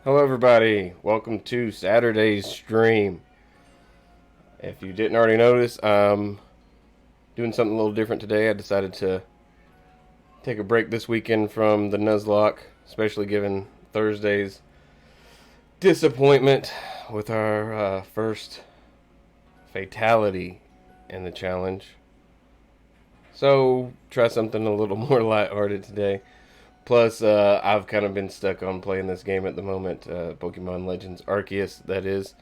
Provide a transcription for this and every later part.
Hello everybody, welcome to Saturday's stream. If you didn't already notice, I'm doing something a little different today. I decided to take a break this weekend from the Nuzlocke, especially given Thursday's disappointment with our first fatality in the challenge. So, try something a little more lighthearted today. Plus, I've kind of been stuck on playing this game at the moment, Pokemon Legends Arceus, that is.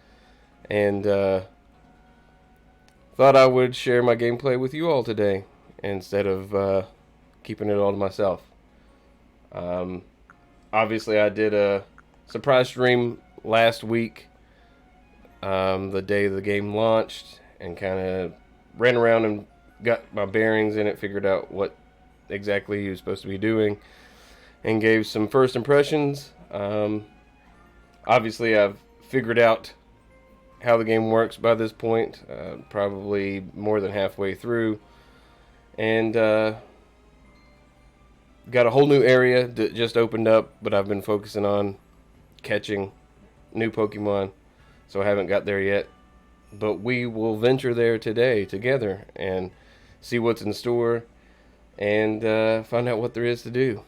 And thought I would share my gameplay with you all today instead of keeping it all to myself. Obviously, I did a surprise stream last week, the day the game launched, and kind of ran around and got my bearings in it, figured out what exactly he was supposed to be doing, and gave some first impressions. Obviously, I've figured out how the game works by this point, probably more than halfway through, and got a whole new area that just opened up, but I've been focusing on catching new Pokemon, so I haven't got there yet. But we will venture there today together and see what's in store and find out what there is to do.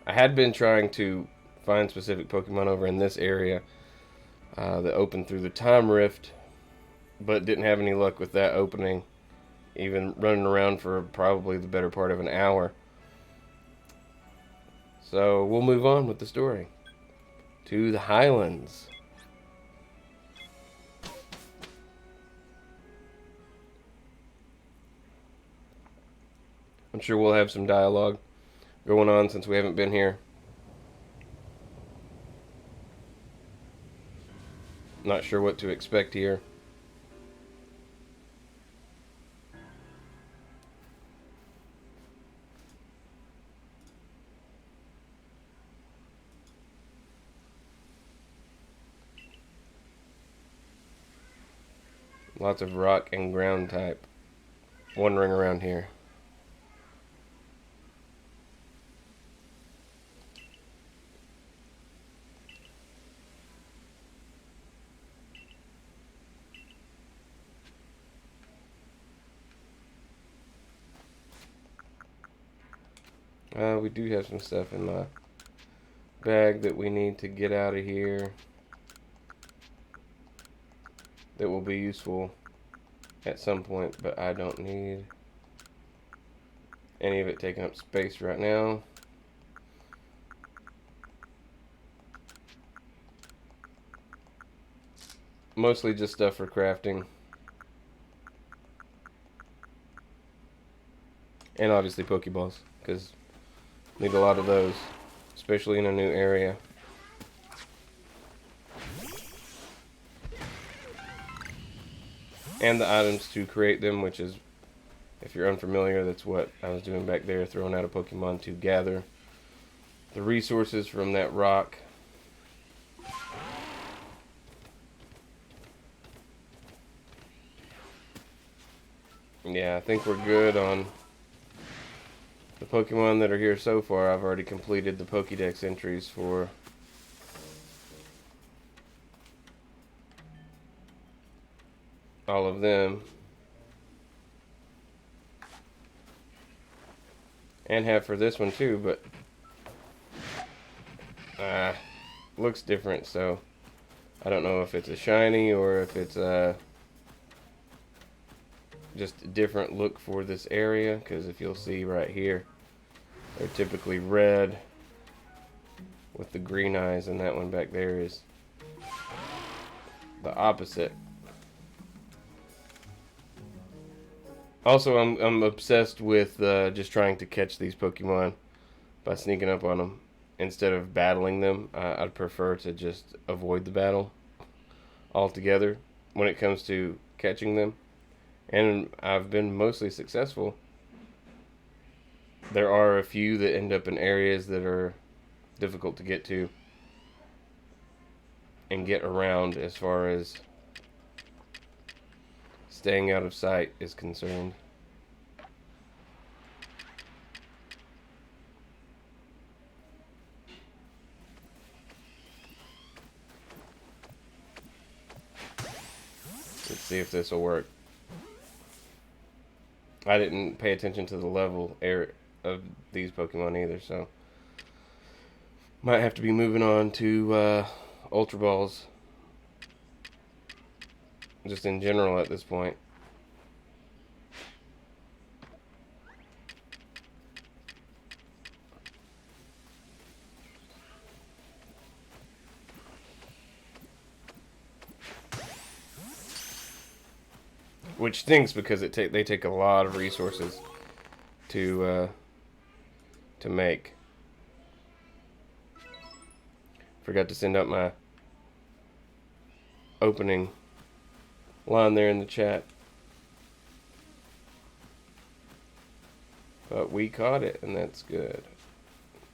I had been trying to find specific Pokemon over in this area that opened through the Time Rift, but didn't have any luck with that opening, even running around for probably the better part of an hour. So we'll move on with the story to the Highlands. I'm sure we'll have some dialogue going on since we haven't been here. Not sure what to expect here. Lots of rock and ground type wandering around here. We do have some stuff in my bag that we need to get out of here that will be useful at some point, but I don't need any of it taking up space right now. Mostly just stuff for crafting. And obviously Pokeballs, because need a lot of those, especially in a new area. And the items to create them, which is, if you're unfamiliar, that's what I was doing back there, throwing out a Pokemon to gather the resources from that rock. Yeah, I think we're good on the Pokemon that are here so far. I've already completed the Pokédex entries for all of them. And have for this one too, but looks different, so I don't know if it's a shiny or if it's just a different look for this area, because if you'll see right here, they're typically red with the green eyes, and that one back there is the opposite. Also, I'm obsessed with just trying to catch these Pokemon by sneaking up on them instead of battling them. I'd prefer to just avoid the battle altogether when it comes to catching them. And I've been mostly successful. There are a few that end up in areas that are difficult to get to and get around as far as staying out of sight is concerned. Let's see if this will work. I didn't pay attention to the level of these Pokemon either, so might have to be moving on to Ultra Balls. Just in general at this point. Which stinks because they take a lot of resources to make. Forgot to send out my opening line there in the chat. But we caught it, and that's good.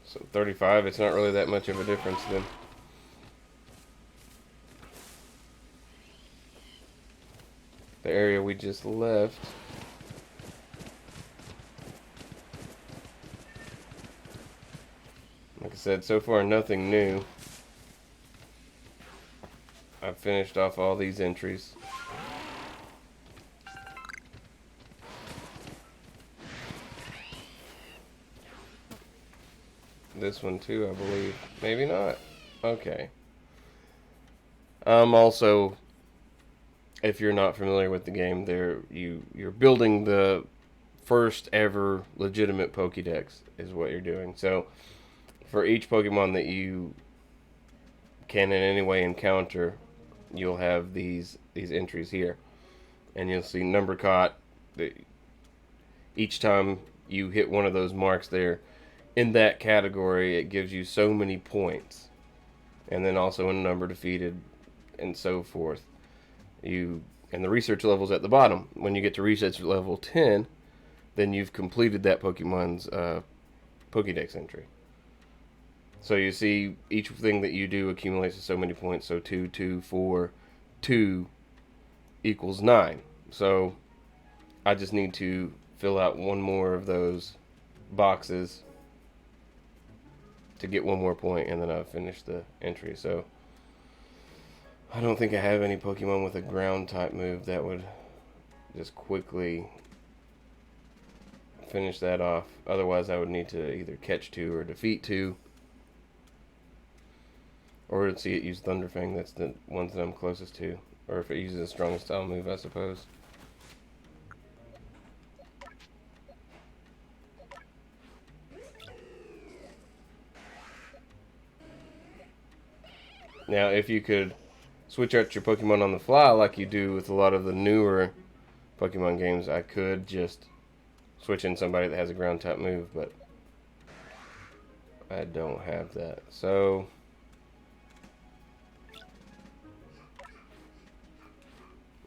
So 35, it's not really that much of a difference then. The area we just left. Like I said, so far nothing new. I've finished off all these entries. This one too, I believe. Maybe not. Okay. Also, if you're not familiar with the game, you're building the first ever legitimate Pokédex is what you're doing. So, for each Pokemon that you can in any way encounter, you'll have these entries here, and you'll see number caught. Each time you hit one of those marks there, in that category, it gives you so many points, and then also a number defeated, and so forth. And the research level's at the bottom. When you get to research level 10, then you've completed that Pokemon's Pokédex entry. So you see each thing that you do accumulates to so many points. So 2, 2, 4, 2 equals 9. So I just need to fill out one more of those boxes to get one more point, and then I'll finish the entry. So I don't think I have any Pokemon with a ground type move that would just quickly finish that off. Otherwise I would need to either catch 2 or defeat 2. Or see it use Thunderfang, that's the ones that I'm closest to. Or if it uses a strongest style move, I suppose. Now, if you could switch out your Pokemon on the fly like you do with a lot of the newer Pokemon games, I could just switch in somebody that has a ground type move, but I don't have that. So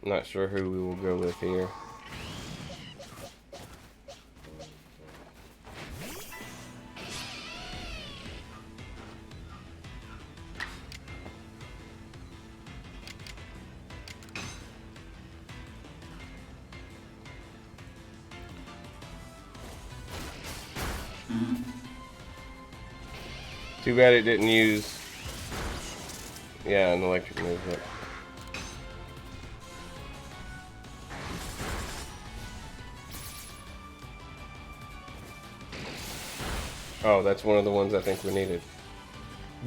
not sure who we will go with here. Too bad it didn't use, yeah, an electric move. But oh, that's one of the ones I think we needed.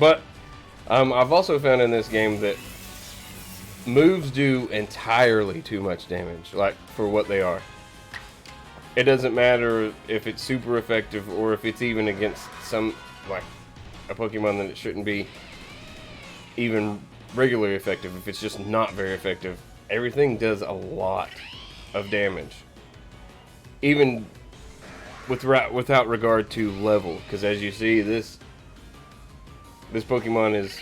But I've also found in this game that moves do entirely too much damage, like for what they are. It doesn't matter if it's super effective or if it's even against some, like a Pokemon that it shouldn't be even regularly effective. If it's just not very effective, everything does a lot of damage, even without regard to level. Because as you see, this Pokemon is,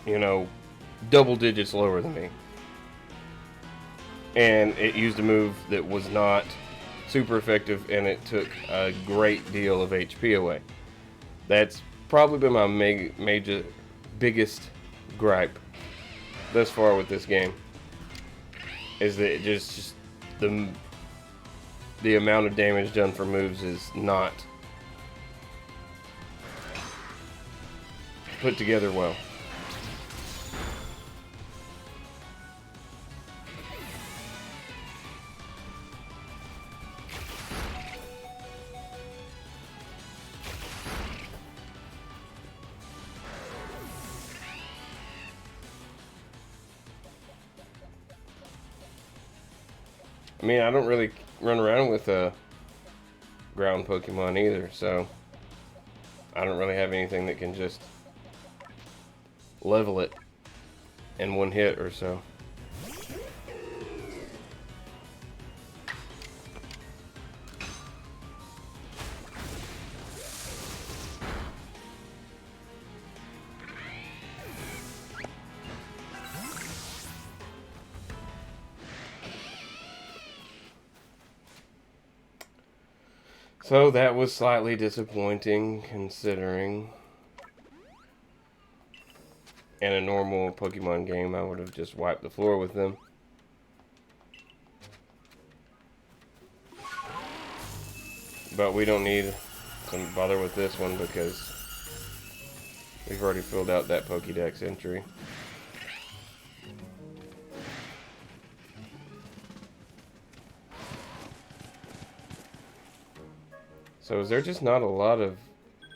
you know, double digits lower than me, and it used a move that was not super effective, and it took a great deal of HP away. That's probably been my biggest gripe thus far with this game, is that just the amount of damage done for moves is not put together well. I mean, I don't really run around with ground Pokemon either, so I don't really have anything that can just level it in one hit or so. So that was slightly disappointing, considering in a normal Pokemon game I would have just wiped the floor with them. But we don't need to bother with this one because we've already filled out that Pokédex entry. So is there just not a lot of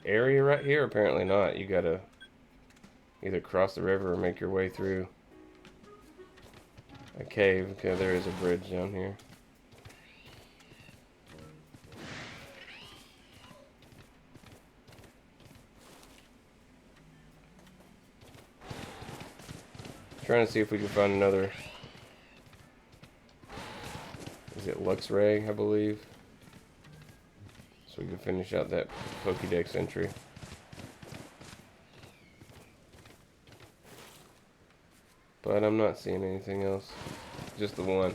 area right here? Apparently not. You gotta either cross the river or make your way through a cave. Okay, there is a bridge down here. Trying to see if we can find another. Is it Luxray, I believe? So we can finish out that Pokédex entry. But I'm not seeing anything else. Just the one.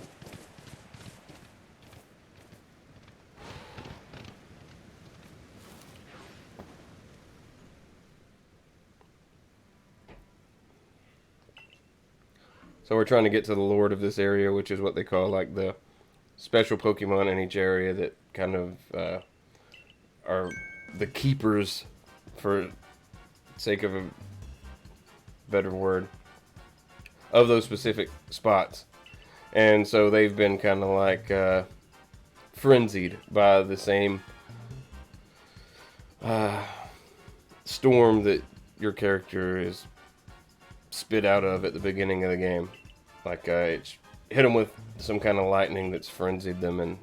So we're trying to get to the Lord of this area, which is what they call like the special Pokemon in each area that kind of are the keepers, for sake of a better word, of those specific spots. And so they've been kind of like frenzied by the same storm that your character is spit out of at the beginning of the game. Like it hit them with some kind of lightning that's frenzied them, and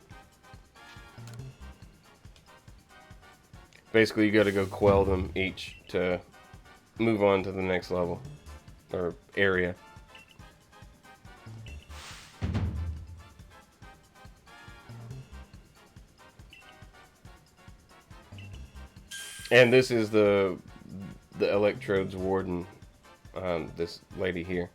basically you got to go quell them each to move on to the next level or area. And this is the Electrode's warden, this lady here.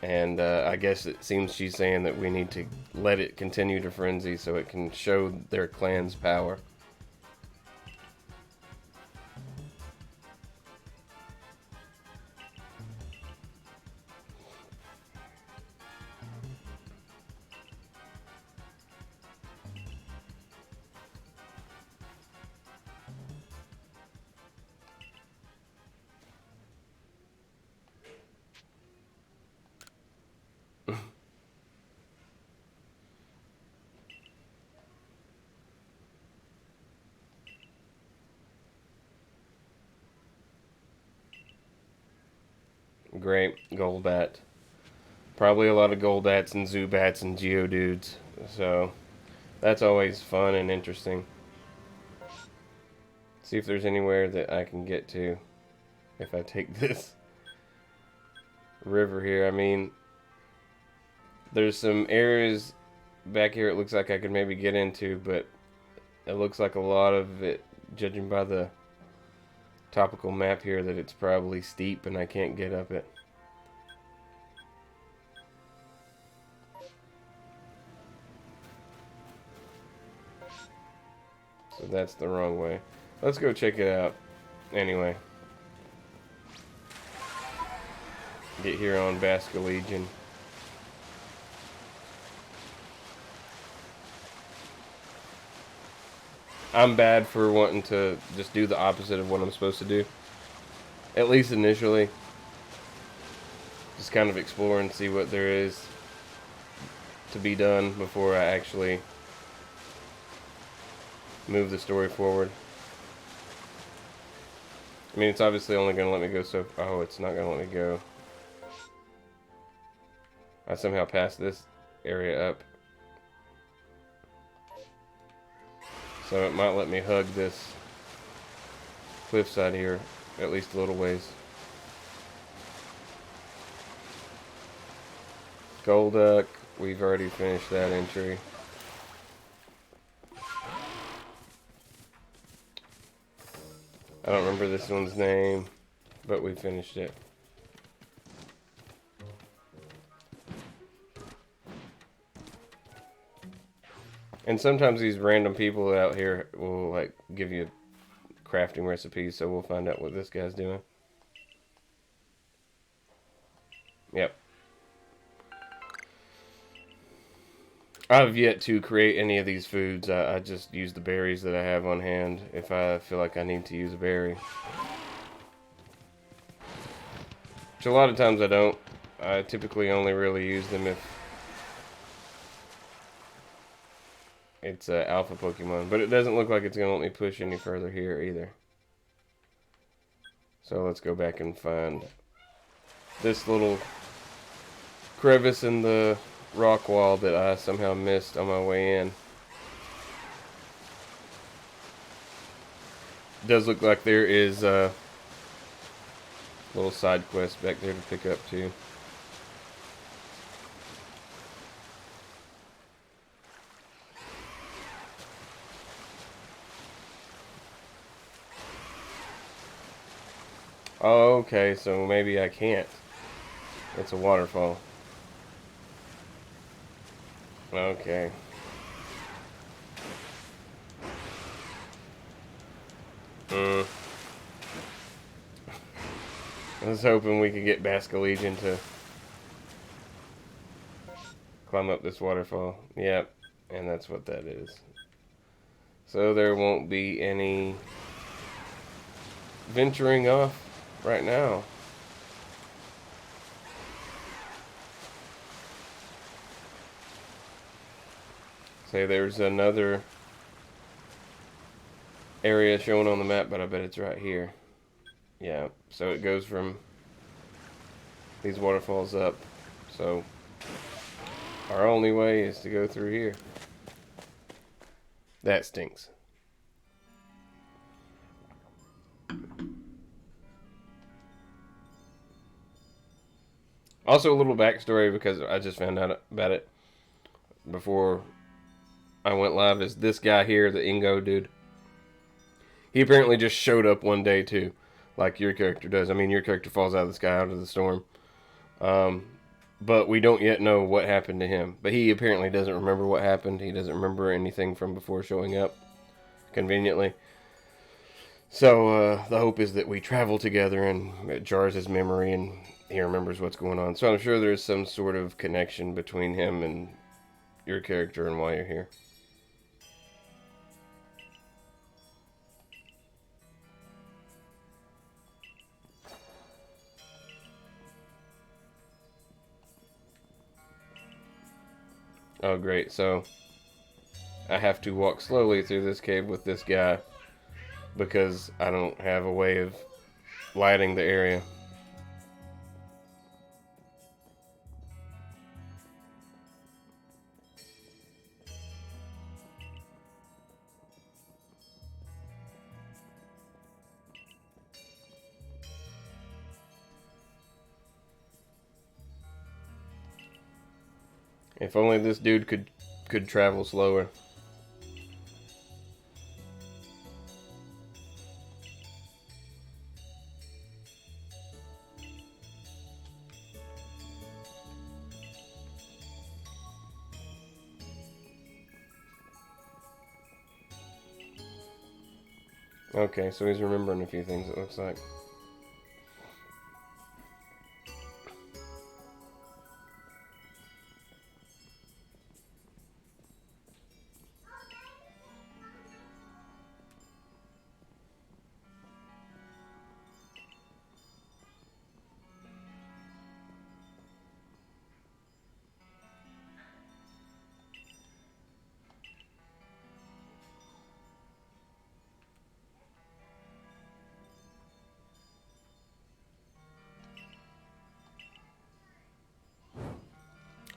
And I guess it seems she's saying that we need to let it continue to frenzy so it can show their clan's power. Great, Golbat. Probably a lot of Goldats and Zubats and Geodudes. So that's always fun and interesting. See if there's anywhere that I can get to if I take this river here. I mean, there's some areas back here it looks like I could maybe get into, but it looks like a lot of it, judging by the topical map here, that it's probably steep and I can't get up it. So that's the wrong way. Let's go check it out anyway. Get here on Basque Legion. I'm bad for wanting to just do the opposite of what I'm supposed to do. At least initially. Just kind of explore and see what there is to be done before I actually move the story forward. I mean, it's obviously only going to let me go so... Oh, it's not going to let me go. I somehow passed this area up. So it might let me hug this cliffside here, at least a little ways. Golduck, we've already finished that entry. I don't remember this one's name, but we finished it. And sometimes these random people out here will like give you crafting recipes, so we'll find out what this guy's doing. Yep. I've yet to create any of these foods. I just use the berries that I have on hand if I feel like I need to use a berry. Which a lot of times I don't. I typically only really use them if it's an alpha Pokemon. But it doesn't look like it's going to let me push any further here either. So let's go back and find this little crevice in the rock wall that I somehow missed on my way in. It does look like there is a little side quest back there to pick up too. Oh, okay, so maybe I can't. It's a waterfall. Okay. I was hoping we could get Basculegion to climb up this waterfall. Yep, and that's what that is. So there won't be any venturing off right now. Say there's another area shown on the map, but I bet it's right here. Yeah, so it goes from these waterfalls up. So our only way is to go through here. That stinks. Also, a little backstory, because I just found out about it before I went live, is this guy here, the Ingo dude. He apparently just showed up one day too, like your character does. I mean, your character falls out of the sky out of the storm. But we don't yet know what happened to him. But he apparently doesn't remember what happened. He doesn't remember anything from before showing up, conveniently. So the hope is that we travel together and it jars his memory and he remembers what's going on. So I'm sure there's some sort of connection between him and your character and why you're here. Oh, great. So I have to walk slowly through this cave with this guy because I don't have a way of lighting the area. If only this dude could travel slower. Okay, so he's remembering a few things, it looks like.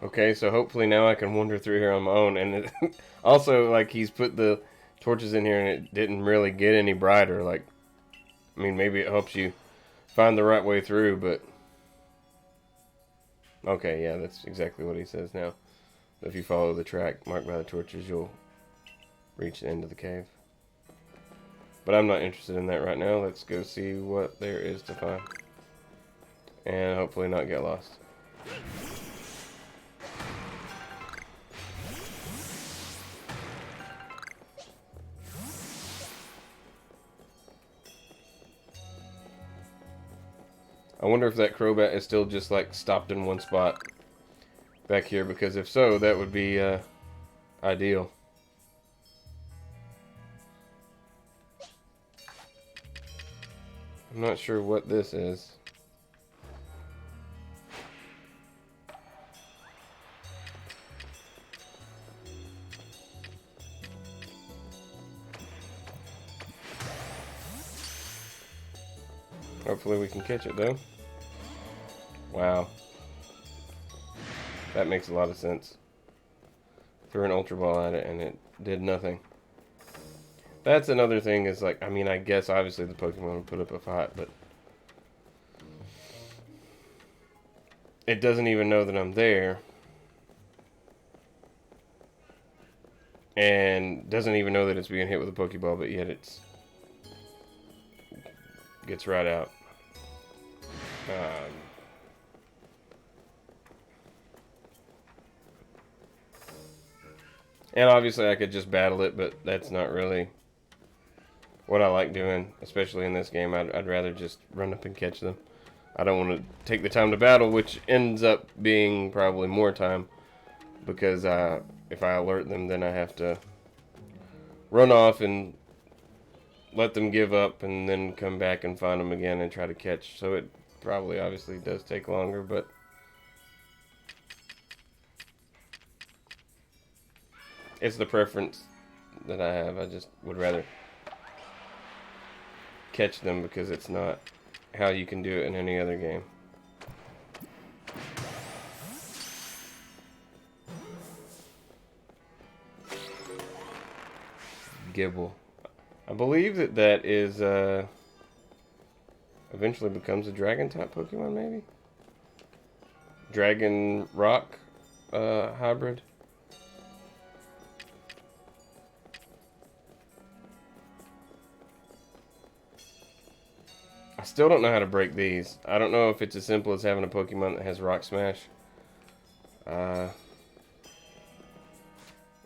Okay, so hopefully now I can wander through here on my own. And it, also, like, he's put the torches in here and it didn't really get any brighter. Like, I mean, maybe it helps you find the right way through, but... Okay, yeah, that's exactly what he says now. If you follow the track marked by the torches, you'll reach the end of the cave. But I'm not interested in that right now. Let's go see what there is to find. And hopefully not get lost. I wonder if that Crobat is still just like stopped in one spot back here, because if so, that would be ideal. I'm not sure what this is. Hopefully we can catch it though. Wow. That makes a lot of sense. Threw an Ultra Ball at it and it did nothing. That's another thing is like, I mean, I guess obviously the Pokemon would put up a fight, but it doesn't even know that I'm there. And doesn't even know that it's being hit with a Pokeball, but yet it's gets right out. And obviously I could just battle it, but that's not really what I like doing, especially in this game. I'd rather just run up and catch them. I don't want to take the time to battle, which ends up being probably more time, because if I alert them, then I have to run off and let them give up and then come back and find them again and try to catch. So it probably obviously does take longer, but it's the preference that I have. I just would rather catch them because it's not how you can do it in any other game. Gibble. I believe that is eventually becomes a dragon type Pokemon, maybe? Dragon rock hybrid. I still don't know how to break these. I don't know if it's as simple as having a Pokemon that has Rock Smash.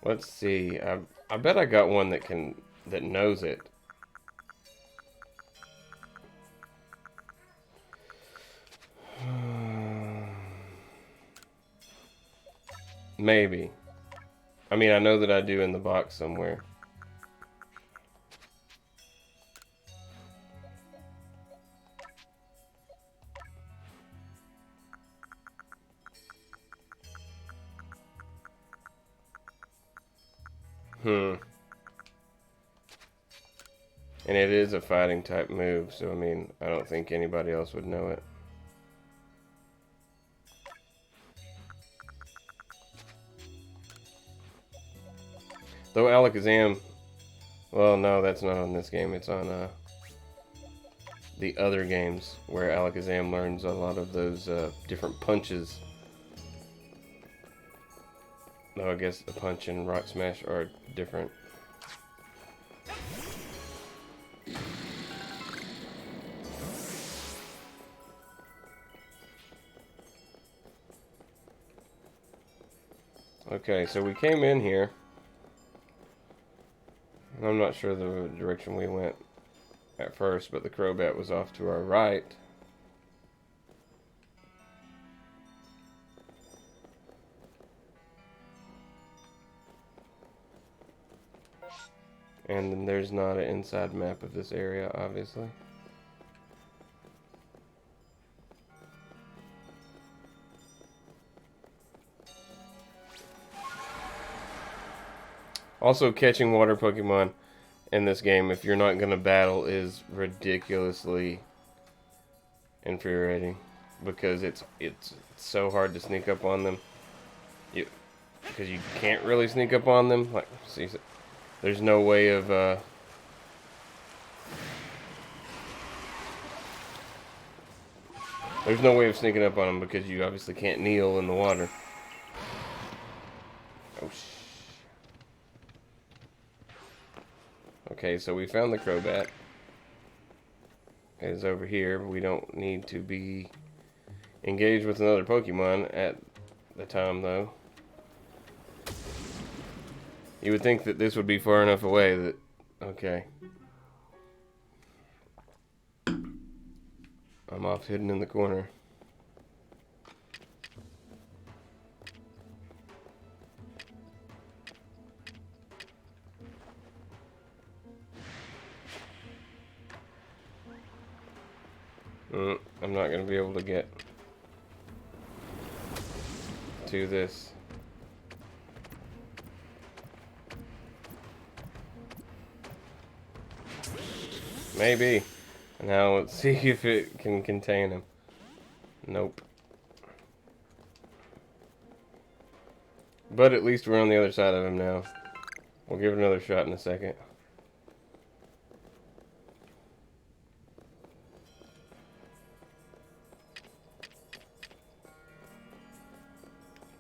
Let's see. I bet I got one that knows it. Maybe. I mean, I know that I do in the box somewhere. And it is a fighting type move, so I mean, I don't think anybody else would know it. Though Alakazam, well, no, that's not on this game. It's on the other games where Alakazam learns a lot of those different punches. Though I guess the punch and Rock Smash are different. Okay, so we came in here. I'm not sure the direction we went at first, but the Crobat was off to our right. And then there's not an inside map of this area, obviously. Also, catching water Pokemon in this game, if you're not going to battle, is ridiculously infuriating, because it's so hard to sneak up on them. You, because you can't really sneak up on them. Like, see, there's no way of there's no way of sneaking up on them because you obviously can't kneel in the water. Oh Okay, so we found the Crobat. It is over here. We don't need to be engaged with another Pokemon at the time, though. You would think that this would be far enough away that... Okay. I'm off hidden in the corner. I'm not going to be able to get to this. Maybe. Now let's see if it can contain him. Nope. But at least we're on the other side of him now. We'll give it another shot in a second.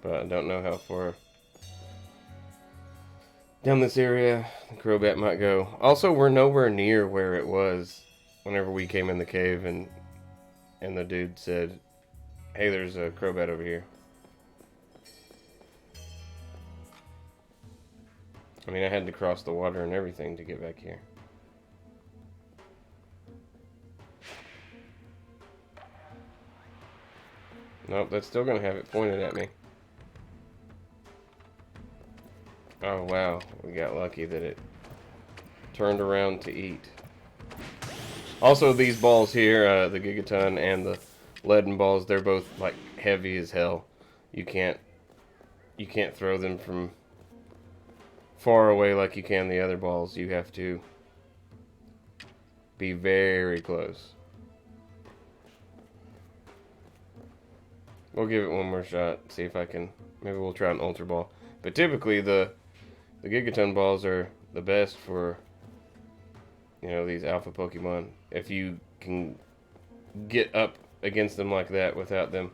But I don't know how far down this area the Crobat might go. Also, we're nowhere near where it was whenever we came in the cave and the dude said, hey, there's a Crobat over here. I mean, I had to cross the water and everything to get back here. Nope, that's still going to have it pointed at me. Oh, wow. We got lucky that it turned around to eat. Also, these balls here, the Gigaton and the Leaden balls, they're both, like, heavy as hell. You can't throw them from far away like you can the other balls. You have to be very close. We'll give it one more shot, see if I can... Maybe we'll try an Ultra Ball. But typically, the Gigaton balls are the best for, you know, these alpha Pokemon. If you can get up against them like that without them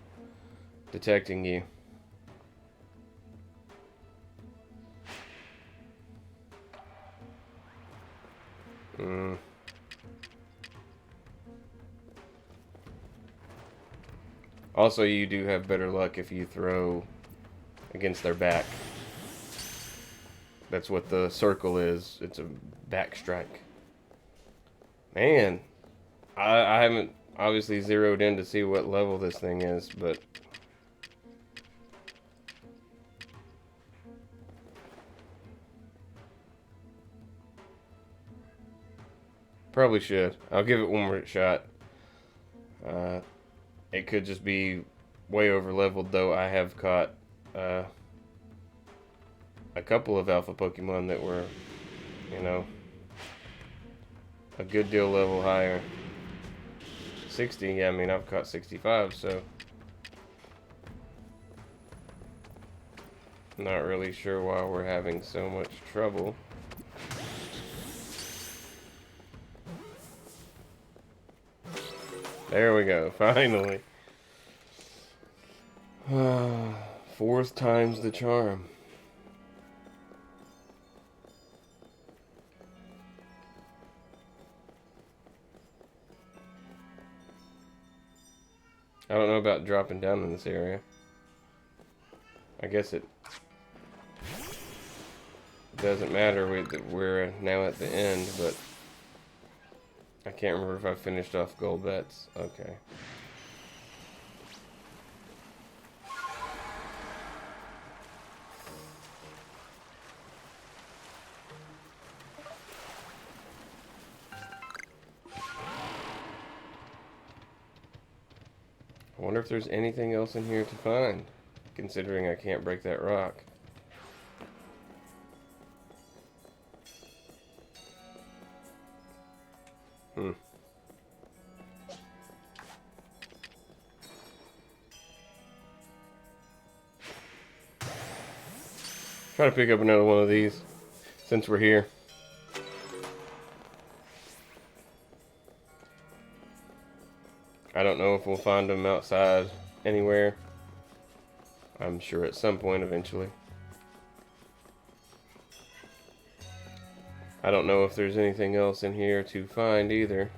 detecting you. Also, you do have better luck if you throw against their back. That's what the circle is. It's a back strike. Man, I haven't obviously zeroed in to see what level this thing is, but... Probably should. I'll give it one more shot. It could just be way over leveled, though. I have caught a couple of alpha Pokemon that were, you know, a good deal level higher. 60, yeah, I mean, I've caught 65, so not really sure why we're having so much trouble. There we go, finally. Fourth time's the charm. I don't know about dropping down in this area. I guess it doesn't matter. We're now at the end, but I can't remember if I finished off gold bets. Okay. I wonder if there's anything else in here to find, considering I can't break that rock. try to pick up another one of these since we're here. I don't know if we'll find them outside anywhere. I'm sure at some point eventually. I don't know if there's anything else in here to find either.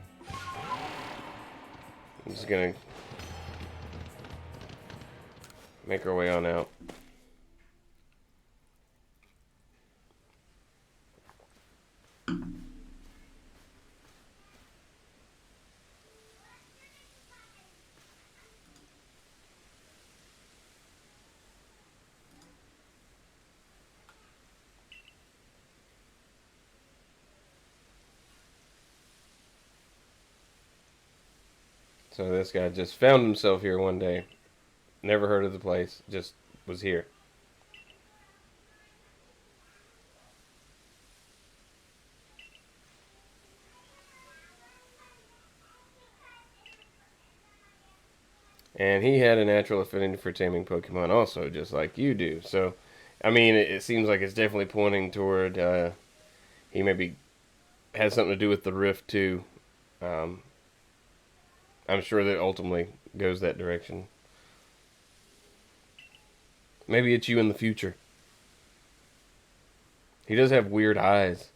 I'm just gonna make our way on out. So this guy just found himself here one day. Never heard of the place, just was here. And he had a natural affinity for taming Pokemon also, just like you do. So, I mean, it seems like it's definitely pointing toward he maybe has something to do with the Rift too. Um, I'm sure that ultimately goes that direction. Maybe it's you in the future. He does have weird eyes.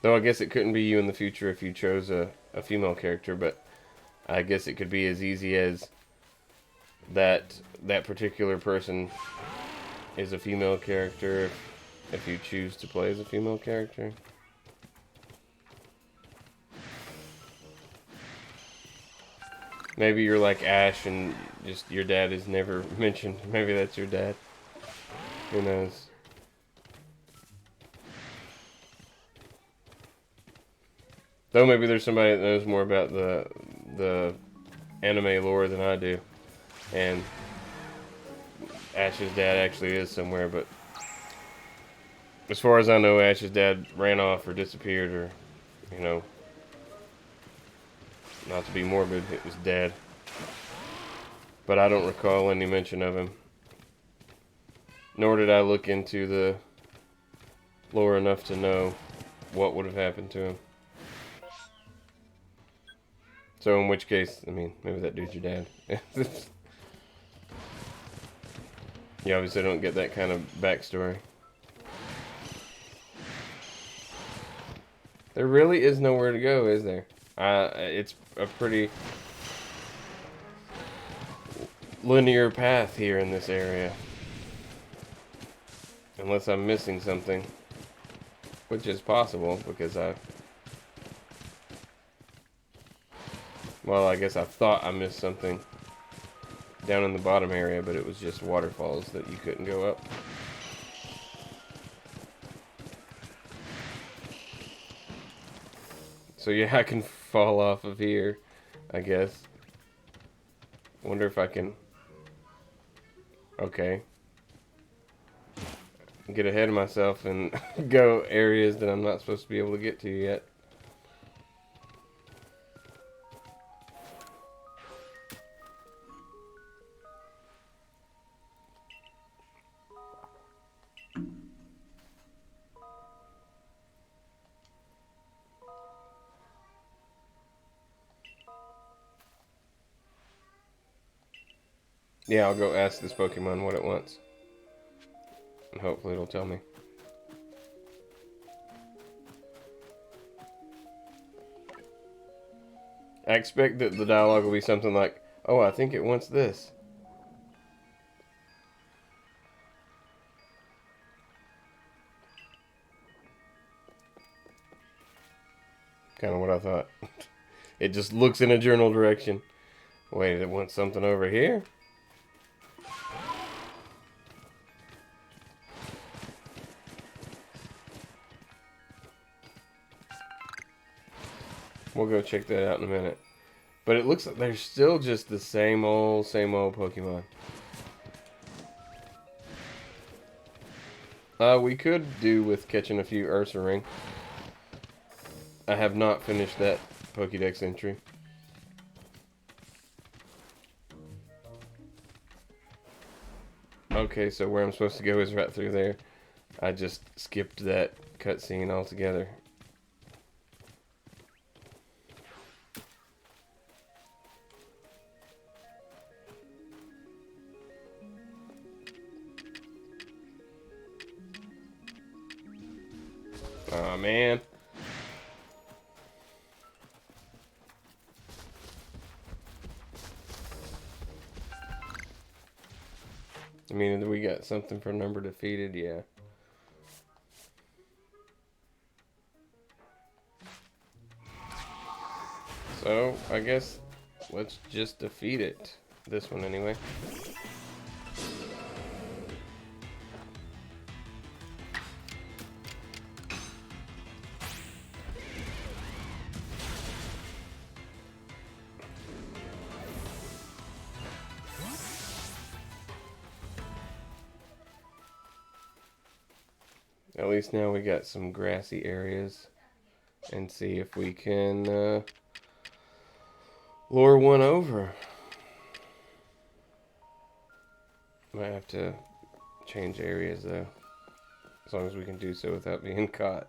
Though I guess it couldn't be you in the future if you chose a female character, but I guess it could be as easy as that particular person is a female character if you choose to play as a female character. Maybe you're like Ash and just your dad is never mentioned. Maybe that's your dad. Who knows? Though maybe there's somebody that knows more about the anime lore than I do. And Ash's dad actually is somewhere, but as far as I know, Ash's dad ran off or disappeared or, you know, not to be morbid, it was dead. But I don't recall any mention of him. Nor did I look into the lore enough to know what would have happened to him. So in which case, I mean, maybe that dude's your dad. You obviously don't get that kind of backstory. There really is nowhere to go, is there? It's a pretty linear path here in this area. Unless I'm missing something. Which is possible, because well, I guess I thought I missed something down in the bottom area, but it was just waterfalls that you couldn't go up. So yeah, I can fall off of here, I guess. Wonder if I can... Okay. Get ahead of myself and go areas that I'm not supposed to be able to get to yet. Yeah, I'll go ask this Pokemon what it wants. And hopefully it'll tell me. I expect that the dialogue will be something like, oh, I think it wants this. Kind of what I thought. It just looks in a general direction. Wait, it wants something over here? We'll go check that out in a minute. But it looks like they're still just the same old Pokemon. We could do with catching a few Ursaring. I have not finished that Pokédex entry. Okay, so where I'm supposed to go is right through there. I just skipped that cutscene altogether. Aw, man. I mean, we got something for number defeated, yeah. So, I guess let's just defeat it. This one, anyway. At least now we got some grassy areas. And see if we can lure one over. Might have to change areas though. As long as we can do so without being caught.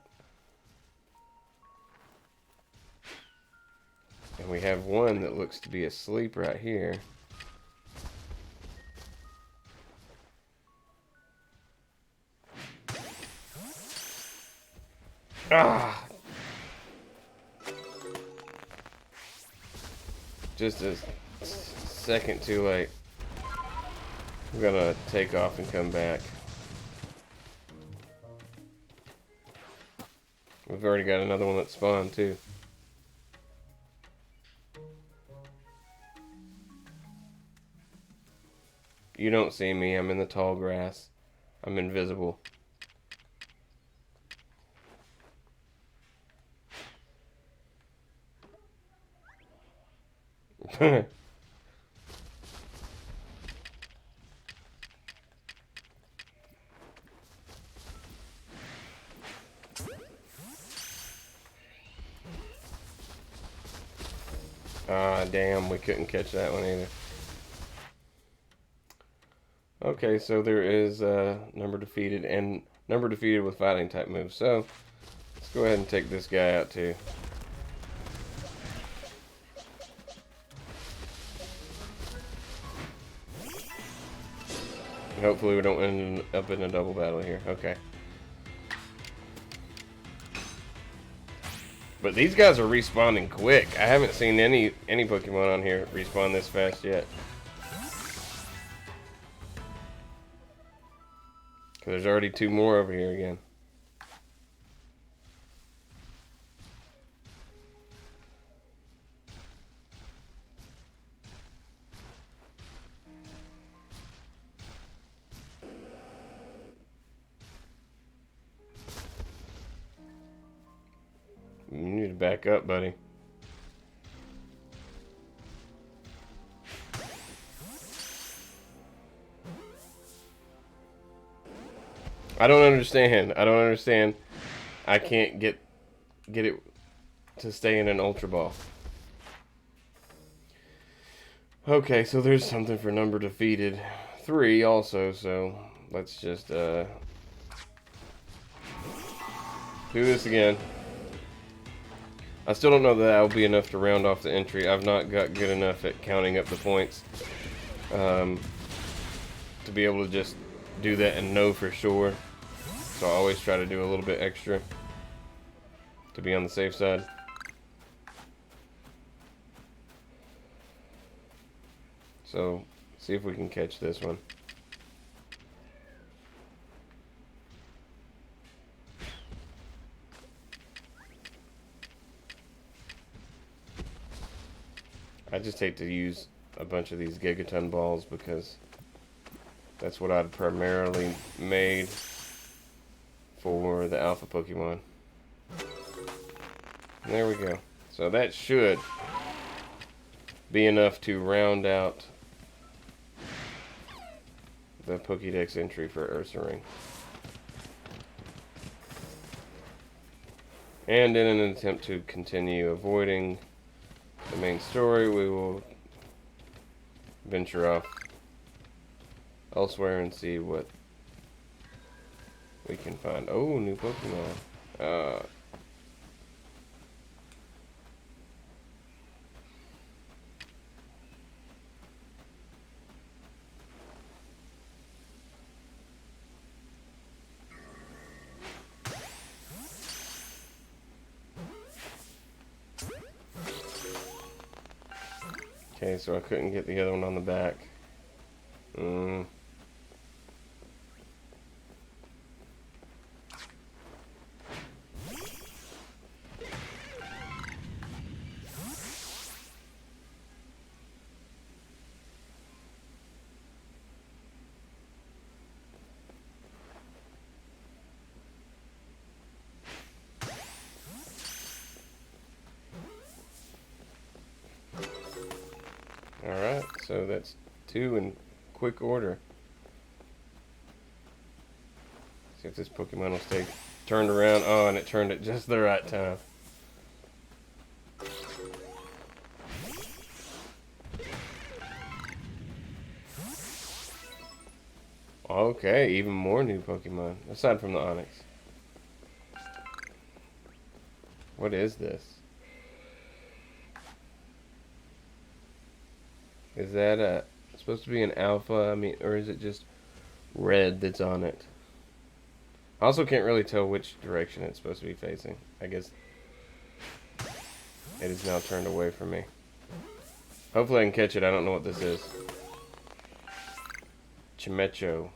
And we have one that looks to be asleep right here. Ah! Just a second too late. I'm gonna take off and come back. We've already got another one that spawned too. You don't see me, I'm in the tall grass. I'm invisible. Ah, damn, we couldn't catch that one either. Okay, so there is number defeated and number defeated with fighting type moves. So let's go ahead and take this guy out too. Hopefully we don't end up in a double battle here. Okay. But these guys are respawning quick. I haven't seen any Pokemon on here respawn this fast yet. Cause there's already two more over here again. You need to back up, buddy. I don't understand. I don't understand. I can't get it to stay in an Ultra Ball. Okay, so there's something for number defeated. 3 also, so let's just do this again. I still don't know that will be enough to round off the entry. I've not got good enough at counting up the points to be able to just do that and know for sure. So I always try to do a little bit extra to be on the safe side. So, see if we can catch this one. I just hate to use a bunch of these Gigaton balls because that's what I'd primarily made for the alpha Pokemon. And there we go. So that should be enough to round out the Pokédex entry for Ursaring. And in an attempt to continue avoiding the main story, we will venture off elsewhere and see what we can find. Oh, new Pokemon. Okay, so I couldn't get the other one on the back. Alright, so that's 2 in quick order. See if this Pokemon will stay turned around. Oh, and it turned at just the right time. Okay, even more new Pokemon, aside from the Onix. What is this? Is that supposed to be an alpha? I mean, or is it just red that's on it? I also can't really tell which direction it's supposed to be facing. I guess it is now turned away from me. Hopefully I can catch it. I don't know what this is. Chimecho.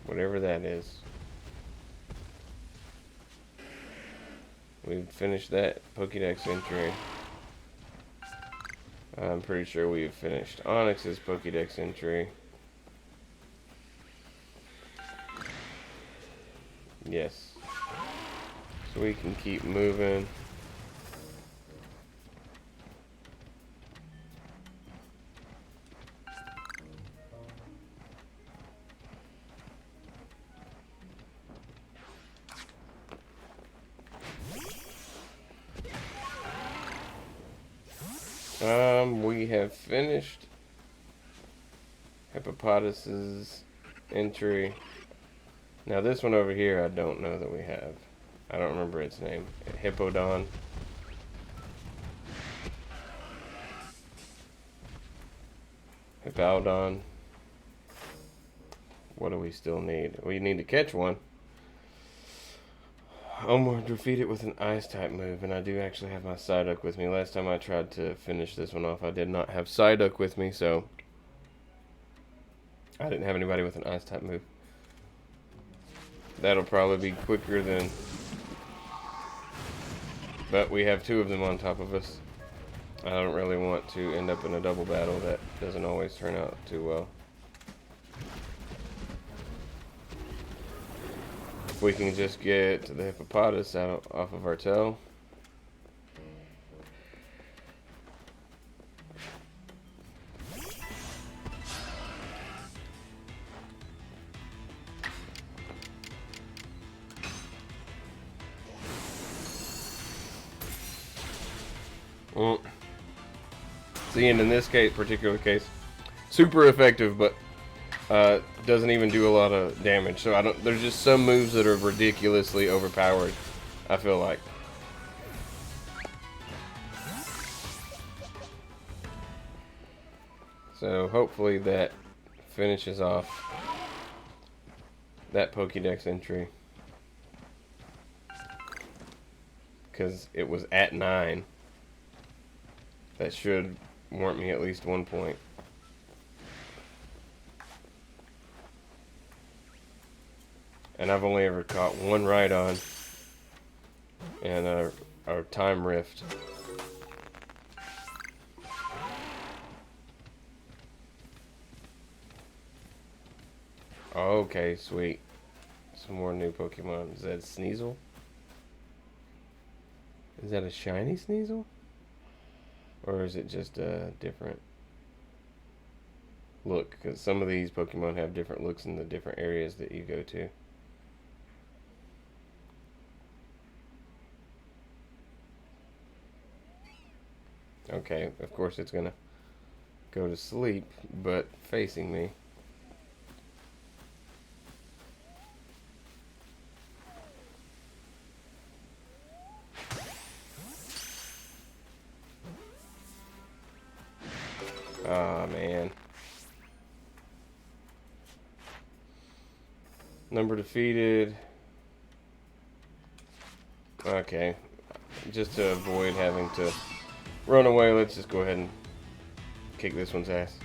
Whatever that is. We've finished that Pokédex entry. I'm pretty sure we've finished Onyx's Pokédex entry. Yes. So we can keep moving. We have finished Hippopotas's entry. Now this one over here, I don't know that we have. I don't remember its name. Hippodon. Hippowdon. What do we still need? We need to catch one. Or defeat it with an ice type move, and I do actually have my Psyduck with me. Last time I tried to finish this one off, I did not have Psyduck with me, so I didn't have anybody with an ice type move. That'll probably be quicker than... But we have 2 of them on top of us. I don't really want to end up in a double battle. That doesn't always turn out too well. If we can just get the Hippopotas out off of our tail. See, and in this particular case, super effective, but doesn't even do a lot of damage. So there's just some moves that are ridiculously overpowered, I feel like. So hopefully that finishes off that Pokédex entry. Because it was at 9. That should warrant me at least 1 point. And I've only ever caught 1 Rhydon and our time rift. Okay, sweet. Some more new Pokemon. Is that Sneasel? Is that a shiny Sneasel? Or is it just a different look? Because some of these Pokemon have different looks in the different areas that you go to. Okay, of course it's gonna go to sleep, but facing me. Ah, man. Number defeated. Okay. Just to avoid having to run away, let's just go ahead and kick this one's ass.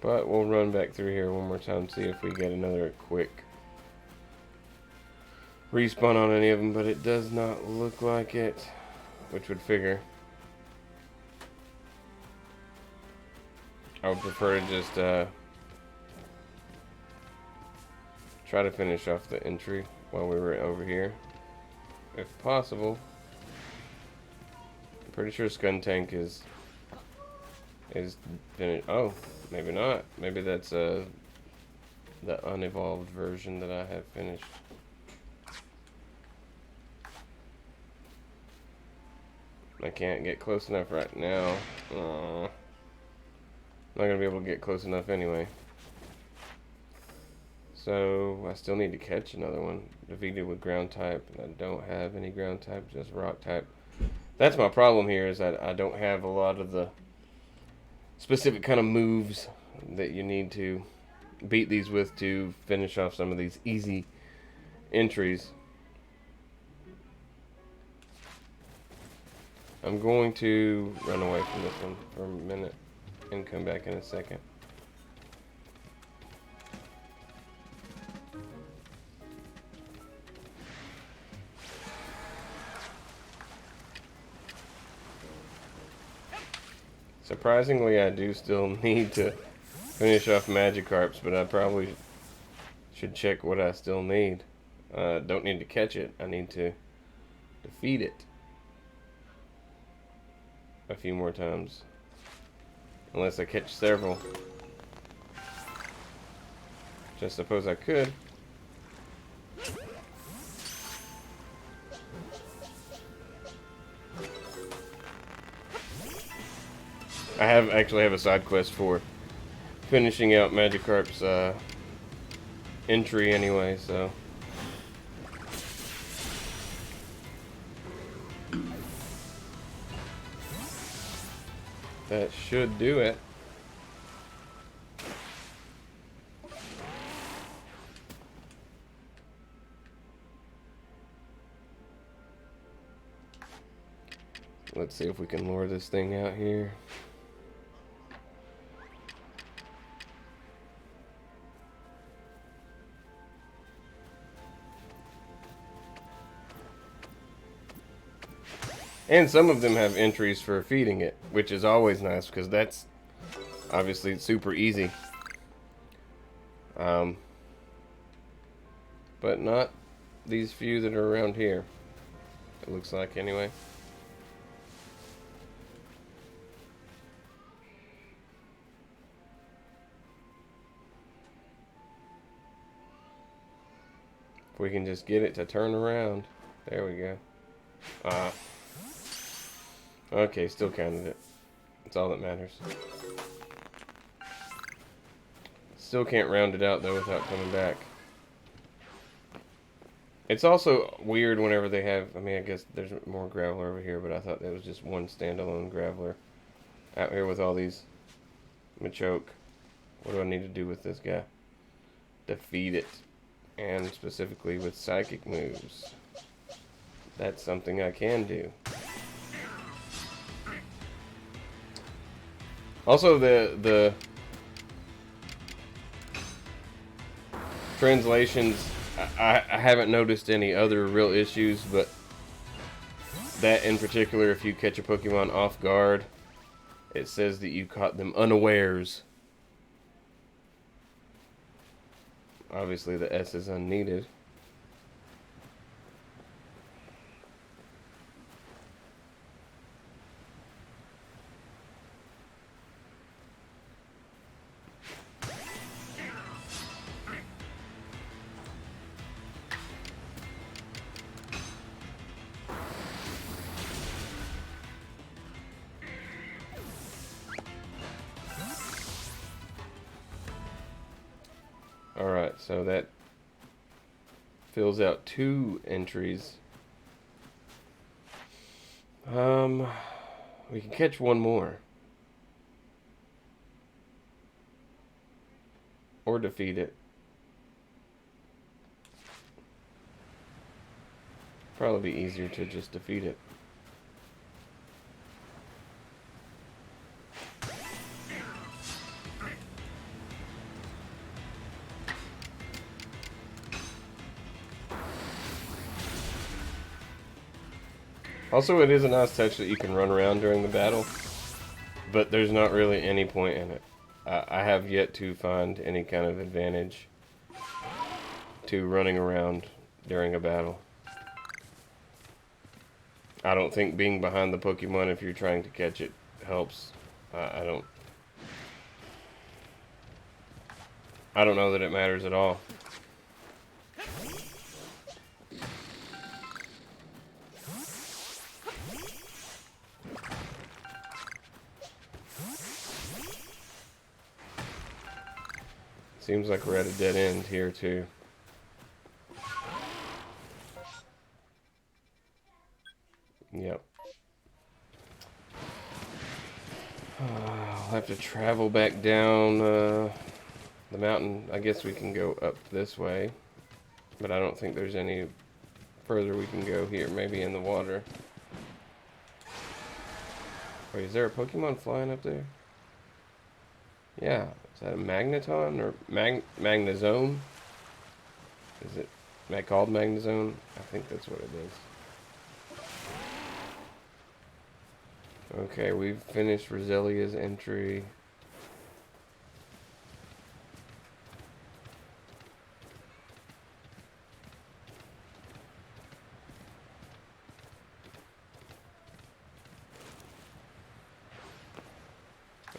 But we'll run back through here one more time, see if we get another quick respawn on any of them, but it does not look like it, which would figure. I would prefer to just try to finish off the entry while we were over here, if possible. I'm pretty sure Skuntank is finished. Oh, maybe not. Maybe that's the unevolved version that I have finished. I can't get close enough right now. Aww. Not gonna be able to get close enough anyway. So I still need to catch another one. Defeated with ground type, and I don't have any ground type, just rock type. That's my problem here, is that I don't have a lot of the specific kind of moves that you need to beat these with to finish off some of these easy entries. I'm going to run away from this one for a minute and come back in a second. Surprisingly, I do still need to finish off Magikarps, but I probably should check what I still need. Don't need to catch it. I need to defeat it a few more times. Unless I catch several. Which I suppose I could. I actually have a side quest for finishing out Magikarp's entry anyway, so. That should do it. Let's see if we can lure this thing out here. And some of them have entries for feeding it, which is always nice because that's obviously super easy. But not these few that are around here, it looks like anyway. If we can just get it to turn around. There we go. Okay, still counted it. That's all that matters. Still can't round it out though without coming back. It's also weird whenever they have, I mean, I guess there's more Graveler over here, but I thought that was just one standalone Graveler out here with all these Machoke. What do I need to do with this guy? Defeat it. And specifically with psychic moves. That's something I can do. Also, the translations, I haven't noticed any other real issues, but that in particular, if you catch a Pokemon off guard, it says that you caught them unawares. Obviously the S is unneeded. Alright, so that fills out 2 entries. We can catch one more. Or defeat it. Probably be easier to just defeat it. Also, it is a nice touch that you can run around during the battle, but there's not really any point in it. I have yet to find any kind of advantage to running around during a battle. I don't think being behind the Pokemon if you're trying to catch it helps. I don't know that it matters at all. Seems like we're at a dead end here too. Yep. I'll have to travel back down the mountain. I guess we can go up this way, but I don't think there's any further we can go here. Maybe in the water. Wait, is there a Pokemon flying up there? Yeah. Is that a Magneton or Magnezone? Is it called Magnezone? I think that's what it is. Okay, we've finished Roselia's entry.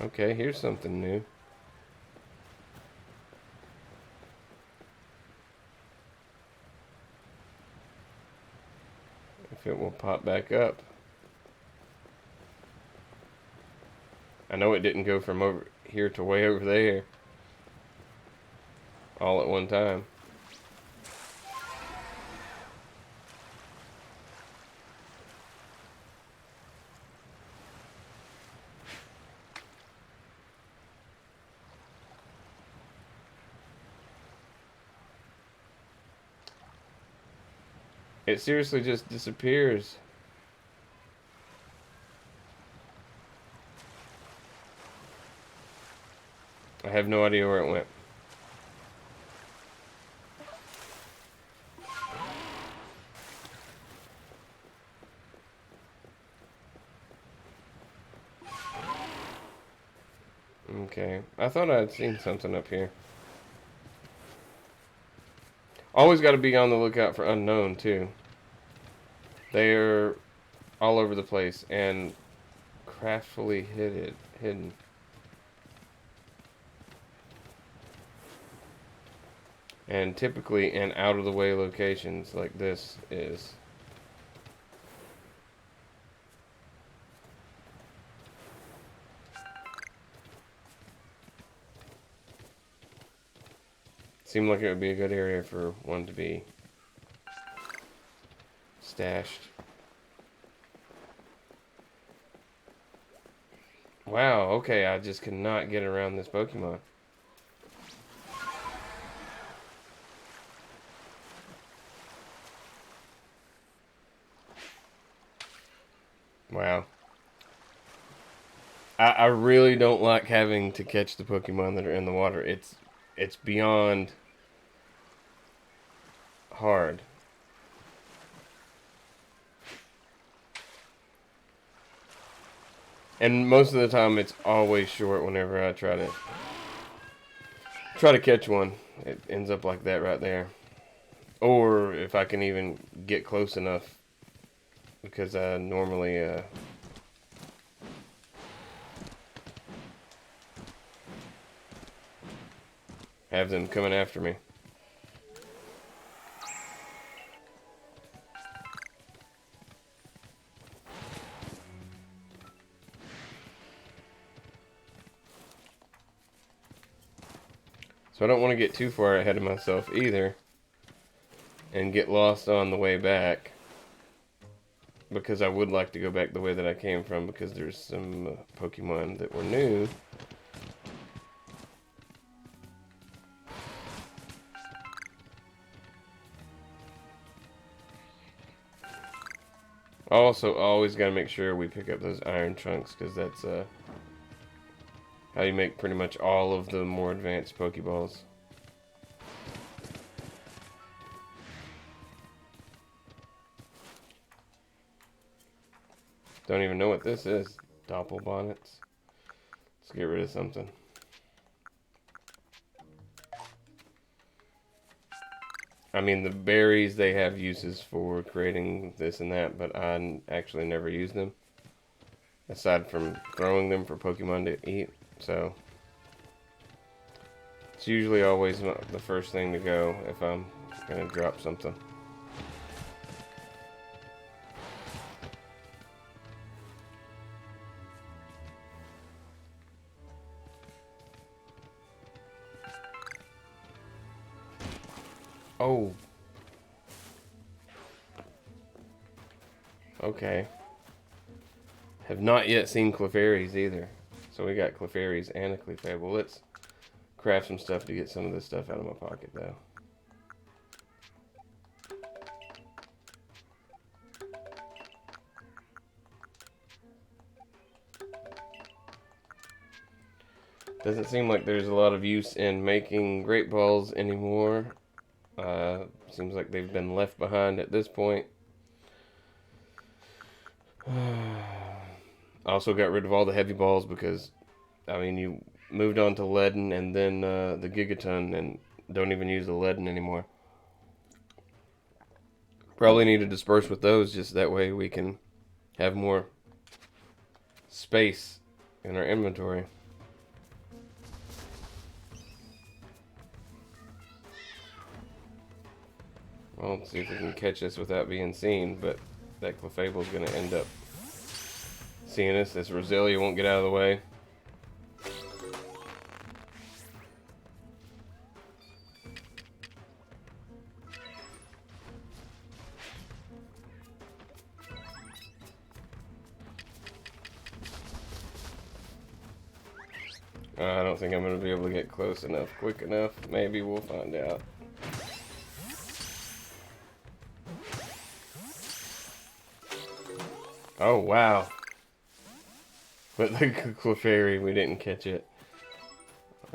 Okay, here's something new. If it will pop back up. I know it didn't go from over here to way over there all at one time. It seriously just disappears. I have no idea where it went. Okay, I thought I'd seen something up here. Always got to be on the lookout for unknown too. They're all over the place and craftfully hidden. And typically in out of the way locations like this is. Seemed like it would be a good area for one to be stashed. Wow, okay, I just cannot get around this Pokemon. Wow. I really don't like having to catch the Pokemon that are in the water. It's beyond hard. And most of the time it's always short whenever I try to catch one. it ends up like that right there. Or if I can even get close enough, because I normally have them coming after me. So I don't want to get too far ahead of myself either and get lost on the way back, because I would like to go back the way that I came from, because there's some Pokemon that were new. Also, always got to make sure we pick up those iron chunks, because that's how you make pretty much all of the more advanced Pokeballs. Don't even know what this is. Doppelbonnets. Let's get rid of something. I mean, the berries, they have uses for creating this and that, but I actually never use them, aside from throwing them for Pokemon to eat. So it's usually always the first thing to go if I'm gonna drop something. Oh. Okay. Have not yet seen Clefairies either. So we got Clefairies and a Clefable. Let's craft some stuff to get some of this stuff out of my pocket, though. Doesn't seem like there's a lot of use in making Great Balls anymore. Seems like they've been left behind at this point. Also got rid of all the heavy balls because, I mean, you moved on to Leaden and then the Gigaton, and don't even use the Leaden anymore. Probably need to disperse with those, just that way we can have more space in our inventory. Well, let's see if we can catch this without being seen, but that Clefable is going to end up seeing us. This Roselia won't get out of the way. I don't think I'm going to be able to get close enough, quick enough. Maybe we'll find out. Oh, wow. But the Clefairy, we didn't catch it.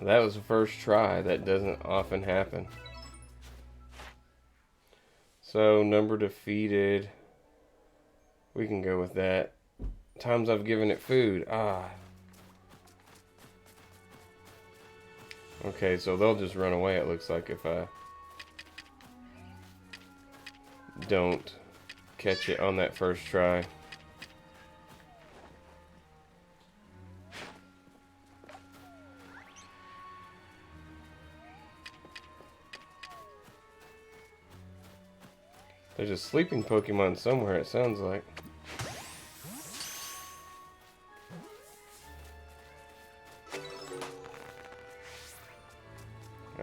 That was the first try. That doesn't often happen. So, number defeated. We can go with that. Times I've given it food. Ah. Okay, so they'll just run away, it looks like, if I don't catch it on that first try. There's a sleeping Pokemon somewhere, it sounds like.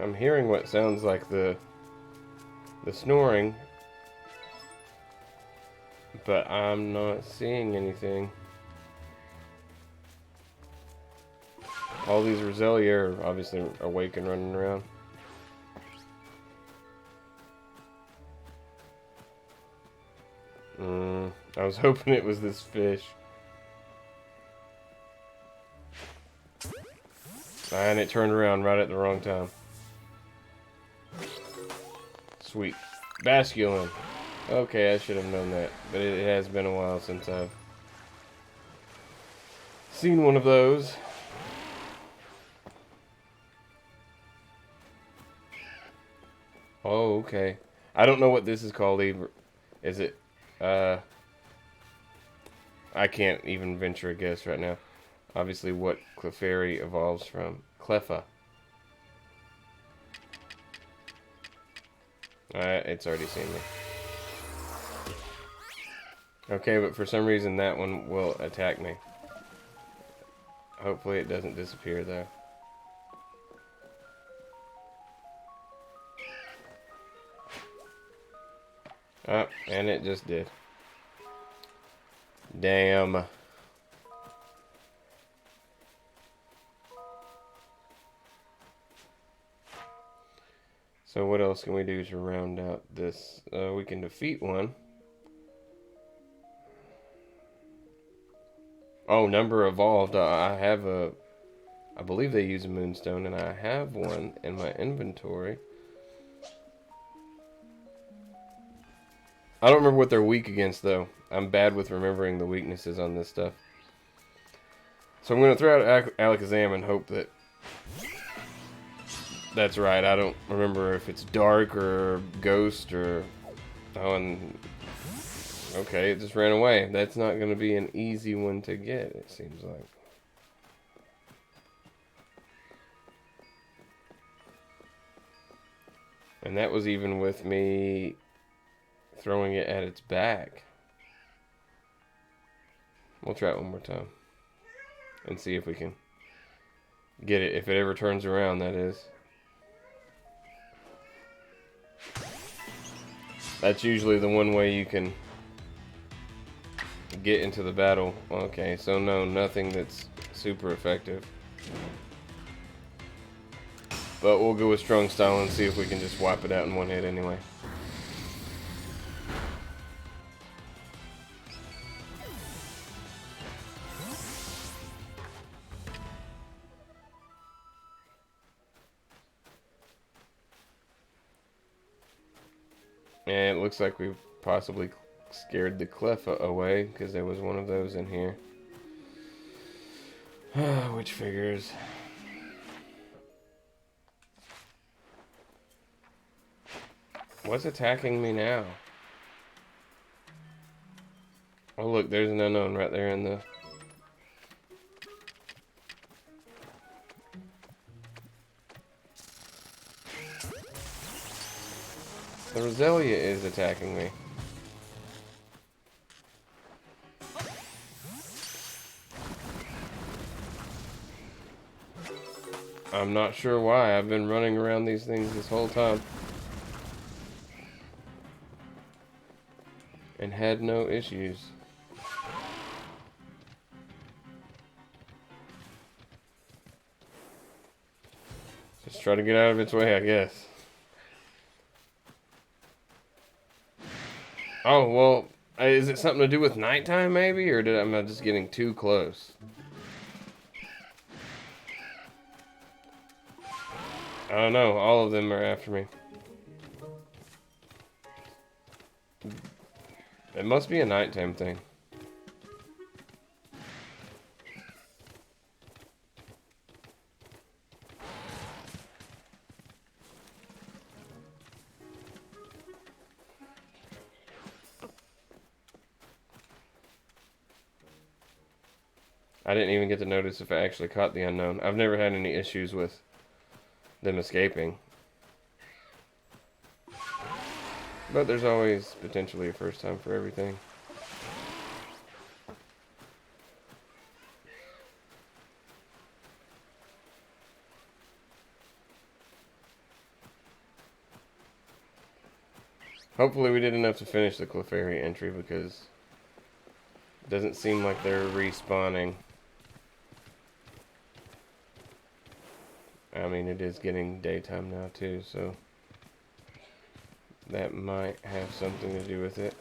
I'm hearing what sounds like the snoring, but I'm not seeing anything. All these Roselia are obviously awake and running around. I was hoping it was this fish. And it turned around right at the wrong time. Sweet. Basculin. Okay, I should have known that. But it has been a while since I've seen one of those. Oh, okay. I don't know what this is called either. Is it, uh, I can't even venture a guess right now. Obviously what Clefairy evolves from. Cleffa. It's already seen me. Okay, but for some reason that one will attack me. Hopefully it doesn't disappear though. Oh, and it just did. Damn. So what else can we do to round out this? We can defeat one. Oh, number evolved. I have a... I believe they use a moonstone, and I have one in my inventory. I don't remember what they're weak against, though. I'm bad with remembering the weaknesses on this stuff. So I'm going to throw out Alakazam and hope that... That's right. I don't remember if it's dark or ghost or... Oh, and... Okay, it just ran away. That's not going to be an easy one to get, it seems like. And that was even with me throwing it at its back. We'll try it one more time. And see if we can get it. If it ever turns around, that is. That's usually the one way you can get into the battle. Okay, so no, nothing that's super effective. But we'll go with Strong Style and see if we can just wipe it out in one hit anyway. And it looks like we possibly scared the Cleffa away because there was one of those in here. Which figures. What's attacking me now? Oh look, there's an unknown right there in the... The Roselia is attacking me. I'm not sure why. I've been running around these things this whole time. And had no issues. Just try to get out of its way, I guess. Oh, well, is it something to do with nighttime maybe? Or am I just getting too close? I don't know. All of them are after me. It must be a nighttime thing. I didn't even get to notice if I actually caught the unknown. I've never had any issues with them escaping. But there's always potentially a first time for everything. Hopefully we did enough to finish the Clefairy entry because it doesn't seem like they're respawning. I mean, it is getting daytime now too, so that might have something to do with it.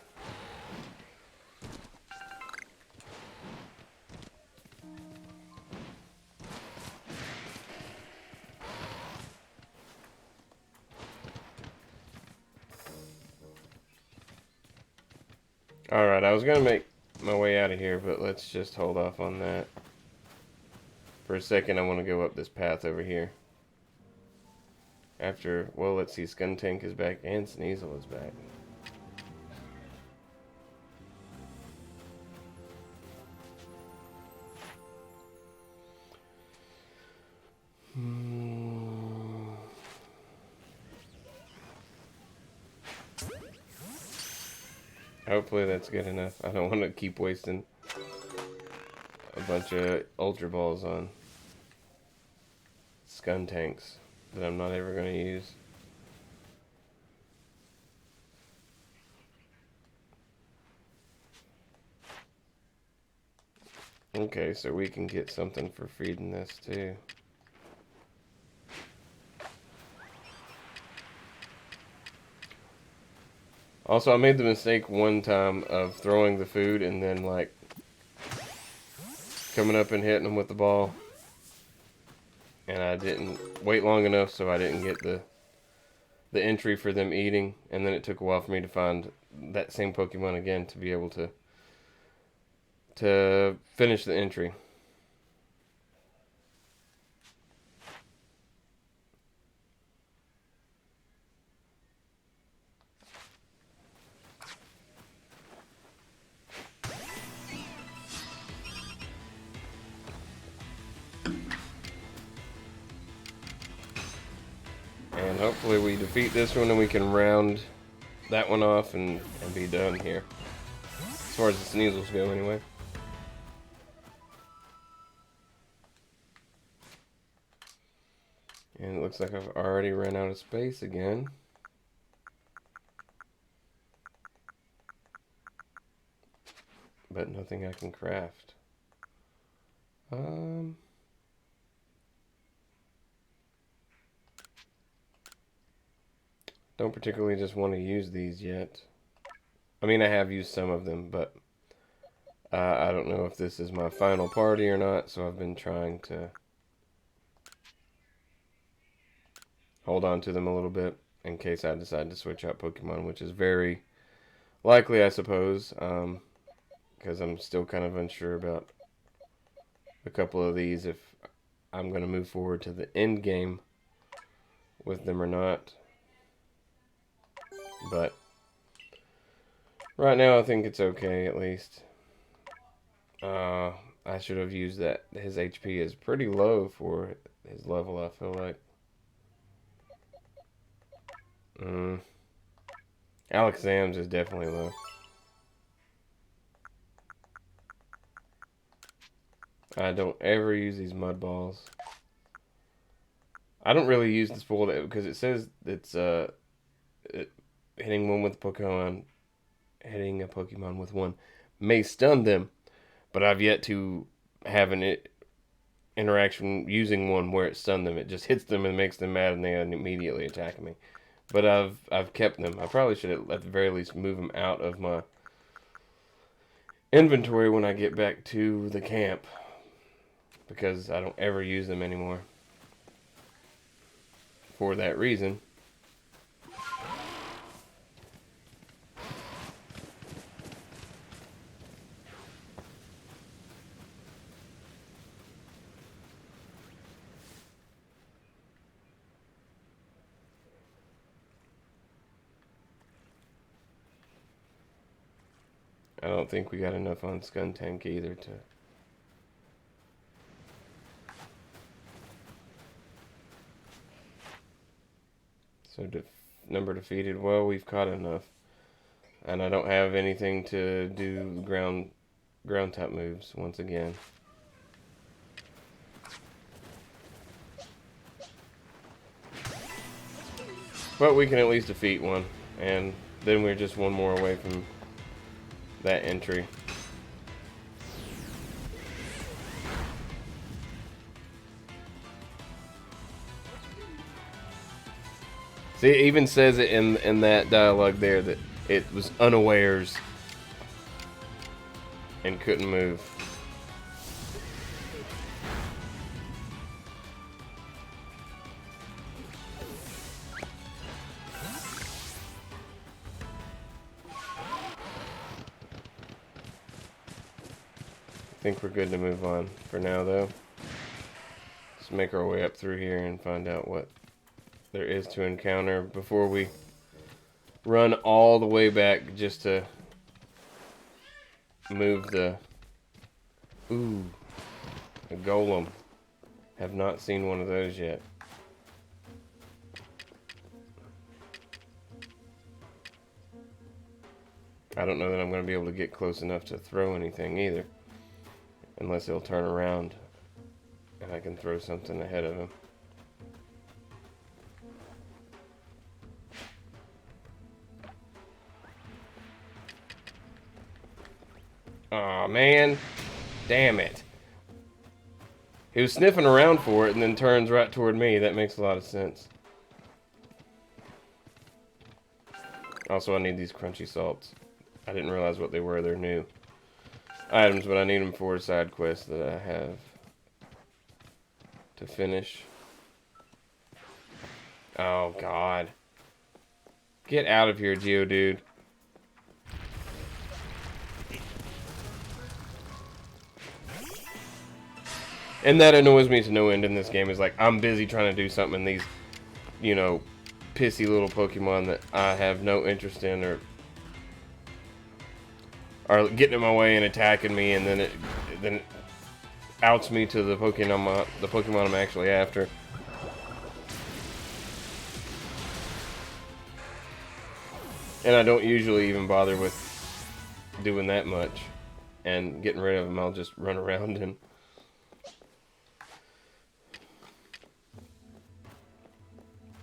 Alright, I was going to make my way out of here, but let's just hold off on that. For a second, I want to go up this path over here. After, well, let's see, Skuntank is back and Sneasel is back. Hopefully that's good enough. I don't want to keep wasting a bunch of Ultra Balls on Skuntanks that I'm not ever going to use. Okay, so we can get something for feeding this too. Also, I made the mistake one time of throwing the food and then like coming up and hitting them with the ball. And I didn't wait long enough, so I didn't get the entry for them eating. And then it took a while for me to find that same Pokemon again to be able to finish the entry. And hopefully we defeat this one and we can round that one off and be done here. As far as the Sneasels go anyway. And it looks like I've already run out of space again. But nothing I can craft. Don't particularly just want to use these yet. I mean, I have used some of them, but I don't know if this is my final party or not, so I've been trying to hold on to them a little bit in case I decide to switch out Pokemon, which is very likely, I suppose, because I'm still kind of unsure about a couple of these, if I'm going to move forward to the end game with them or not. But right now I think it's okay, at least. I should have used that. His HP is pretty low for his level, I feel like. Alakazam's is definitely low. I don't ever use these mud balls. I don't really use this ball because it says it's hitting one with Pokemon, hitting a Pokemon with one may stun them, but I've yet to have an interaction using one where it stunned them. It just hits them and makes them mad, and they immediately attack me. But I've kept them. I probably should at the very least move them out of my inventory when I get back to the camp, because I don't ever use them anymore for that reason. I don't think we got enough on Skuntank either to... So number defeated, well, we've caught enough. And I don't have anything to do ground type moves once again. But we can at least defeat one, and then we're just one more away from that entry. See, it even says it in that dialogue there that it was unawares and couldn't move. I think we're good to move on for now, though. Let's make our way up through here and find out what there is to encounter before we run all the way back just to move the... Ooh, a golem. Have not seen one of those yet. I don't know that I'm going to be able to get close enough to throw anything either. Unless he'll turn around and I can throw something ahead of him. Aw, man. Damn it. He was sniffing around for it and then turns right toward me. That makes a lot of sense. Also, I need these crunchy salts. I didn't realize what they were. They're new items, but I need them for a side quest that I have to finish. Oh, God. Get out of here, Geodude. And that annoys me to no end in this game. Is like, I'm busy trying to do something, and these, you know, pissy little Pokemon that I have no interest in are getting in my way and attacking me, and then it outs me to the Pokemon I'm actually after. And I don't usually even bother with doing that much and getting rid of them. I'll just run around and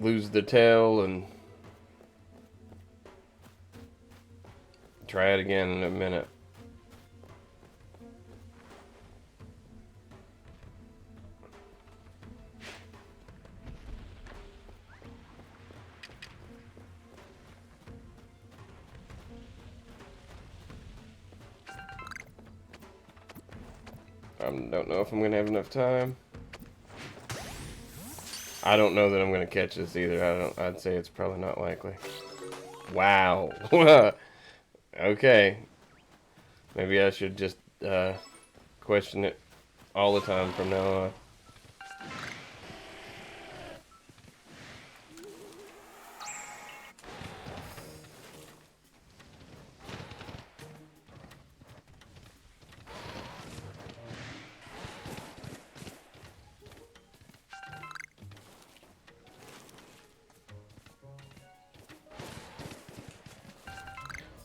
lose the tail and try it again in a minute. I don't know if I'm gonna have enough time. I don't know that I'm gonna catch this either. I'd say it's probably not likely. Wow. Okay. Maybe I should just question it all the time from now on.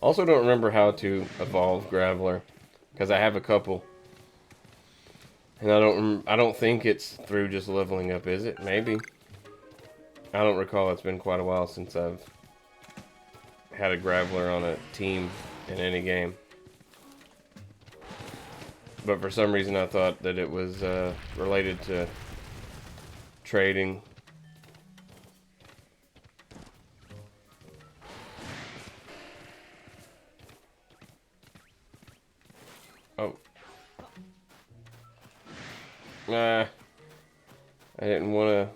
Also, don't remember how to evolve Graveler, because I have a couple, and I don't think it's through just leveling up. Is it? Maybe. I don't recall. It's been quite a while since I've had a Graveler on a team in any game. But for some reason, I thought that it was related to trading. Oh. Nah. I didn't want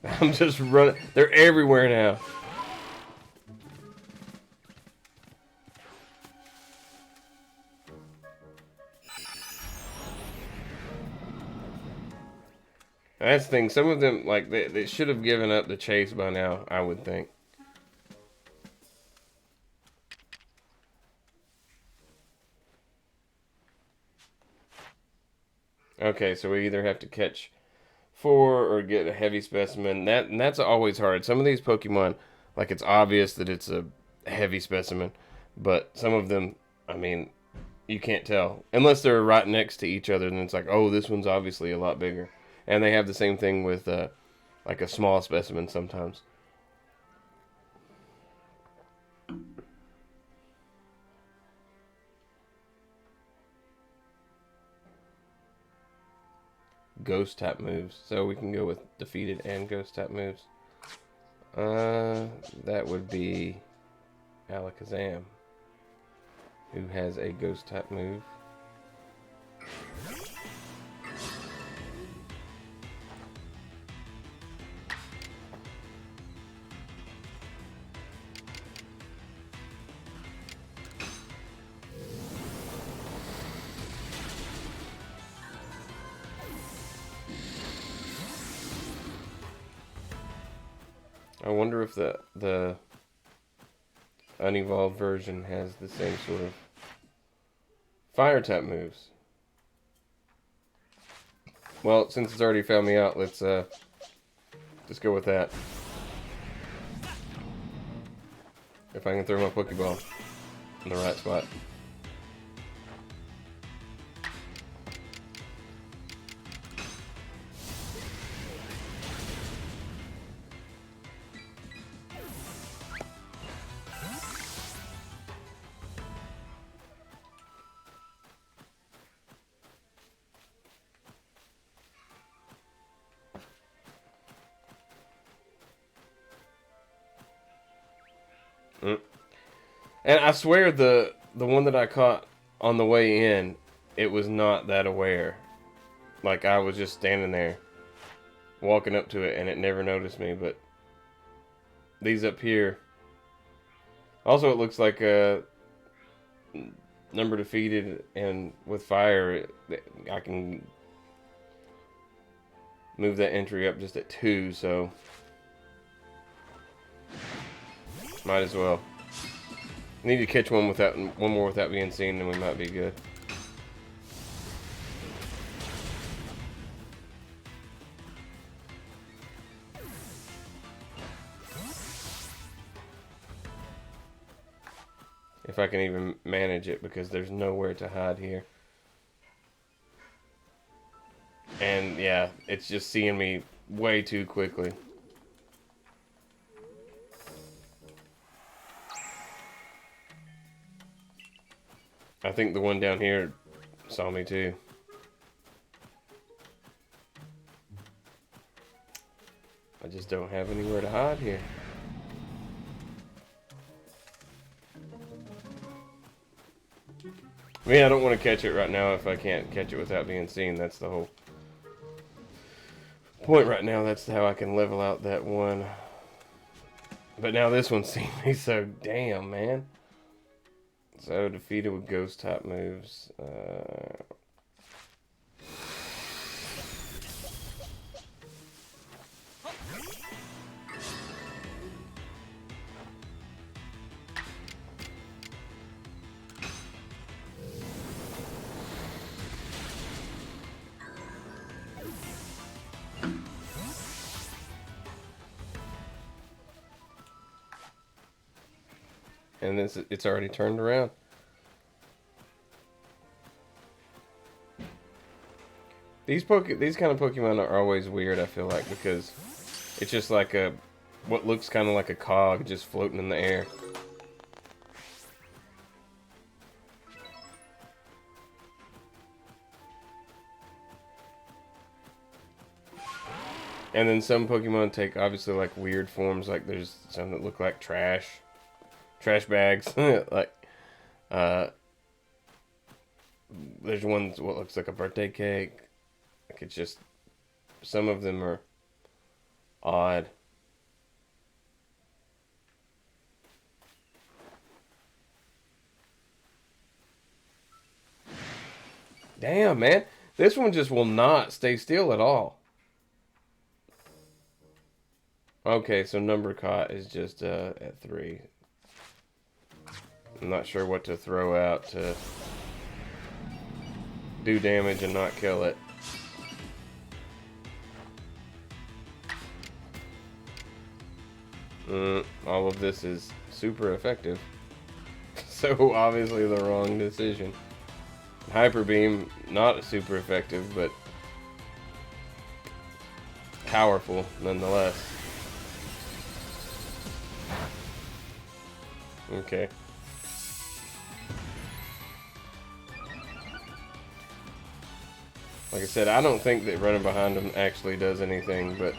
to... I'm just running. They're everywhere now. That's the thing. Some of them, like, they should have given up the chase by now, I would think. Okay, so we either have to catch 4 or get a heavy specimen. That's always hard. Some of these Pokemon, like, it's obvious that it's a heavy specimen, but some of them, I mean, you can't tell. Unless they're right next to each other, then it's like, oh, this one's obviously a lot bigger. And they have the same thing with, like, a small specimen sometimes. Ghost type moves. So we can go with defeated and ghost type moves. That would be Alakazam, who has a ghost type move. I wonder if the unevolved version has the same sort of fire type moves. Well, since it's already found me out, let's just go with that. If I can throw my Pokeball in the right spot. And I swear the one that I caught on the way in, it was not that aware. Like I was just standing there, walking up to it, and it never noticed me. But these up here, also it looks like a number defeated, and with fire, I can move that entry up just at 2. So might as well. Need to catch one more without being seen, then we might be good. If I can even manage it, because there's nowhere to hide here. And yeah, it's just seeing me way too quickly. I think the one down here saw me too. I just don't have anywhere to hide here. I mean, I don't want to catch it right now if I can't catch it without being seen. That's the whole point right now. That's how I can level out that one. But now this one's seen me, so damn, man. So defeated with ghost type moves. And it's already turned around. These kind of Pokemon are always weird, I feel like, because it's just like what looks kind of like a cog just floating in the air. And then some Pokemon take obviously like weird forms, like there's some that look like trash bags, like there's one what looks like a birthday cake. Like it's just, some of them are odd. Damn, man, this one just will not stay still at all. Okay, so number caught is just at 3. I'm not sure what to throw out to do damage and not kill it. All of this is super effective. So obviously the wrong decision. Hyper Beam, not super effective, but powerful nonetheless. Okay. Like I said, I don't think that running behind them actually does anything, but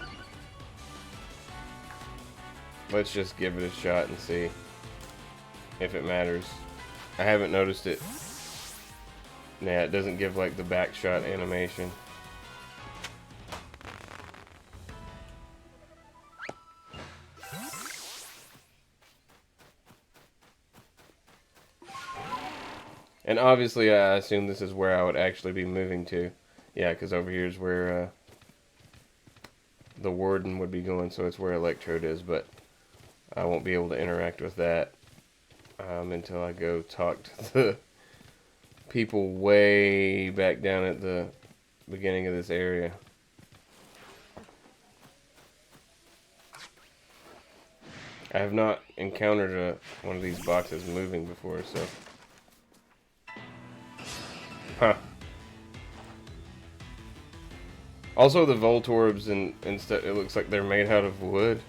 let's just give it a shot and see if it matters. I haven't noticed it. Nah, it doesn't give like the back shot animation. And obviously I assume this is where I would actually be moving to. Yeah, because over here is where the Warden would be going, so it's where Electrode is, but I won't be able to interact with that until I go talk to the people way back down at the beginning of this area. I have not encountered one of these boxes moving before, so... Huh. Also, the Voltorbs, instead, it looks like they're made out of wood.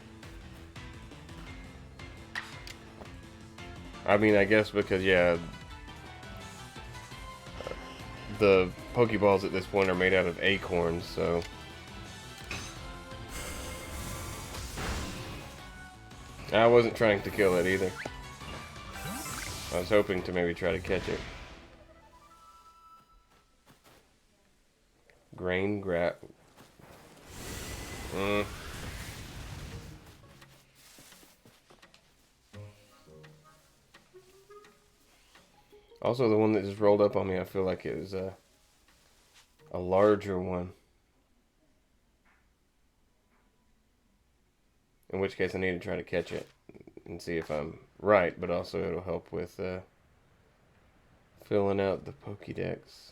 I mean, I guess because, yeah, the Pokeballs at this point are made out of acorns, so... I wasn't trying to kill it either. I was hoping to maybe try to catch it. Grain grab. Also, the one that just rolled up on me, I feel like it was a larger one. In which case, I need to try to catch it and see if I'm right, but also it'll help with filling out the Pokédex.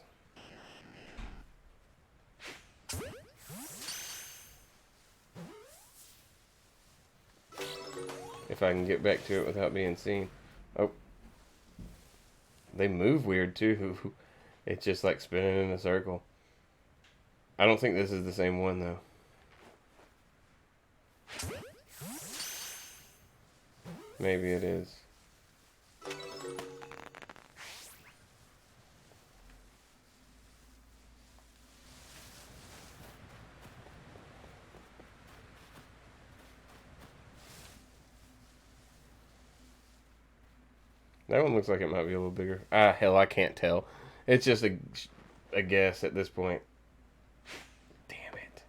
If I can get back to it without being seen. Oh. They move weird too. It's just like spinning in a circle. I don't think this is the same one though. Maybe it is. That one looks like it might be a little bigger. Ah, hell, I can't tell. It's just a guess at this point. Damn it.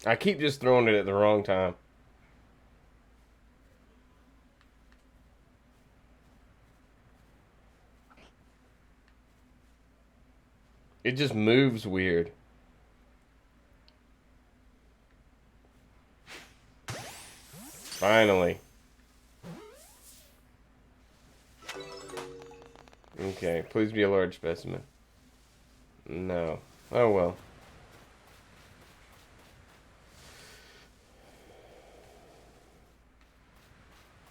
I keep just throwing it at the wrong time. It just moves weird. Finally. Okay, please be a large specimen. No. Oh well.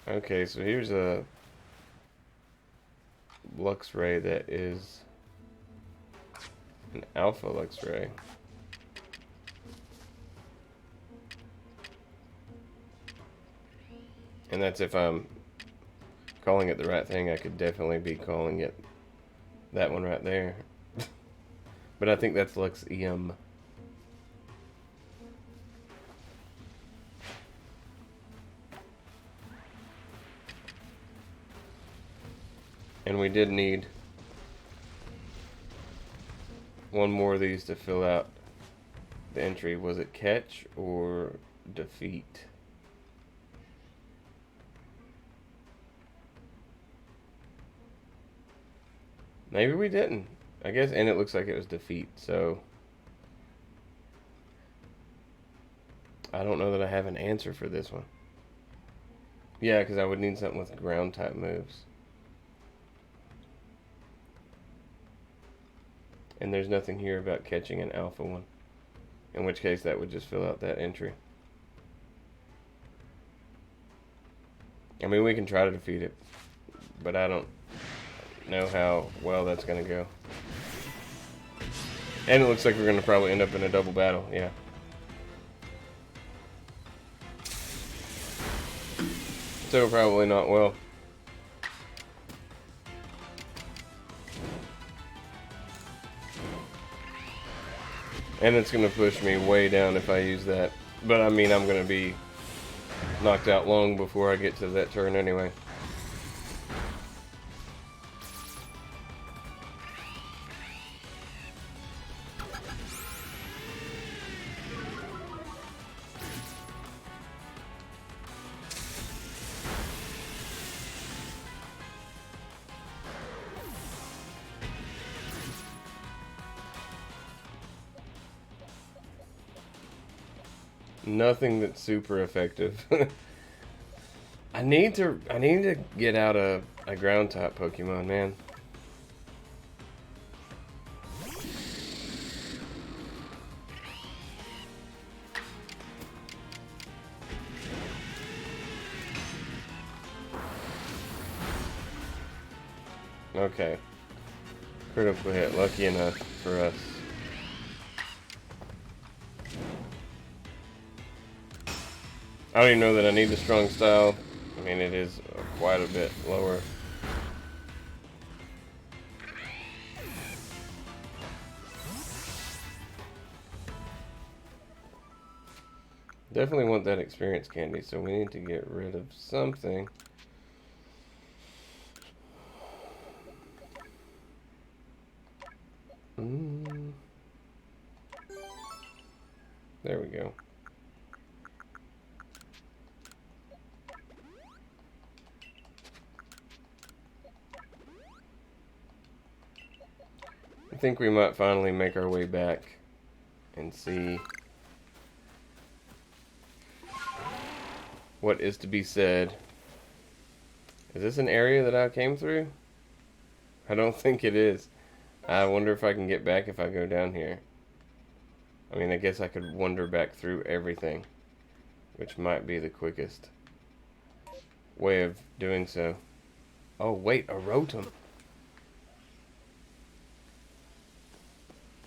Okay, so here's a Luxray that is an Alpha Luxray. And that's if I'm calling it the right thing. I could definitely be calling it that one right there. But I think that's Luxiem. And we did need one more of these to fill out the entry. Was it catch or defeat? Maybe we didn't. I guess, and it looks like it was defeat, so I don't know that I have an answer for this one. Yeah, because I would need something with ground type moves. And there's nothing here about catching an alpha one. In which case that would just fill out that entry. I mean, we can try to defeat it, but I don't know how well that's going to go. And it looks like we're going to probably end up in a double battle, yeah. So probably not well. And it's going to push me way down if I use that. But I mean, I'm going to be knocked out long before I get to that turn anyway. Nothing that's super effective. I need to get out a ground type Pokemon, man. Okay. Critical hit, lucky enough for us. I don't even know that I need the strong style. I mean, it is quite a bit lower. Definitely want that experience candy, so we need to get rid of something. There we go. I think we might finally make our way back and see what is to be said. Is this an area that I came through? I don't think it is. I wonder if I can get back if I go down here. I mean, I guess I could wander back through everything, which might be the quickest way of doing so. Oh, wait, a Rotom.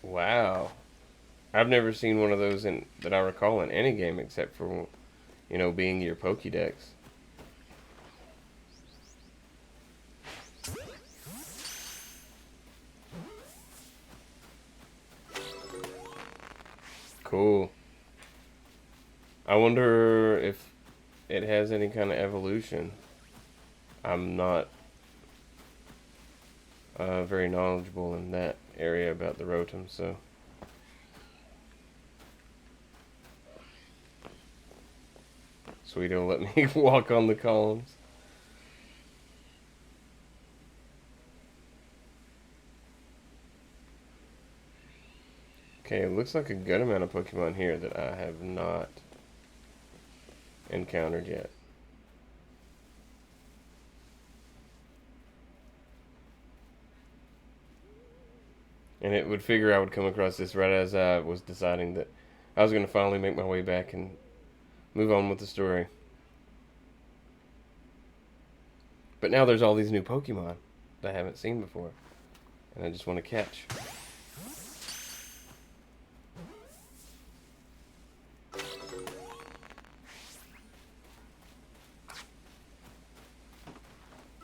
Wow. I've never seen one of those in that I recall in any game except for, you know, being your Pokédex. Cool. I wonder if it has any kind of evolution. I'm not very knowledgeable in that area about the Rotom, so. Sweeto, let me walk on the columns. Okay, it looks like a good amount of Pokemon here that I have not encountered yet. And it would figure I would come across this right as I was deciding that I was going to finally make my way back and move on with the story. But now there's all these new Pokemon that I haven't seen before. And I just want to catch.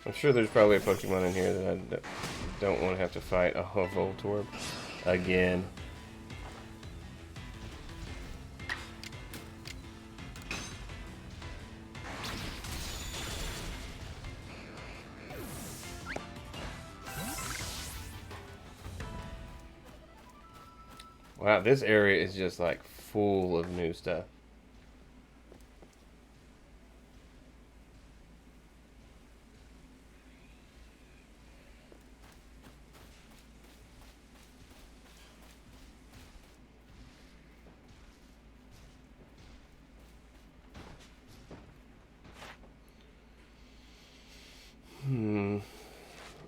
I'm sure there's probably a Pokemon in here that I don't want to have to fight. Oh, Voltorb. Again. Wow, this area is just like full of new stuff.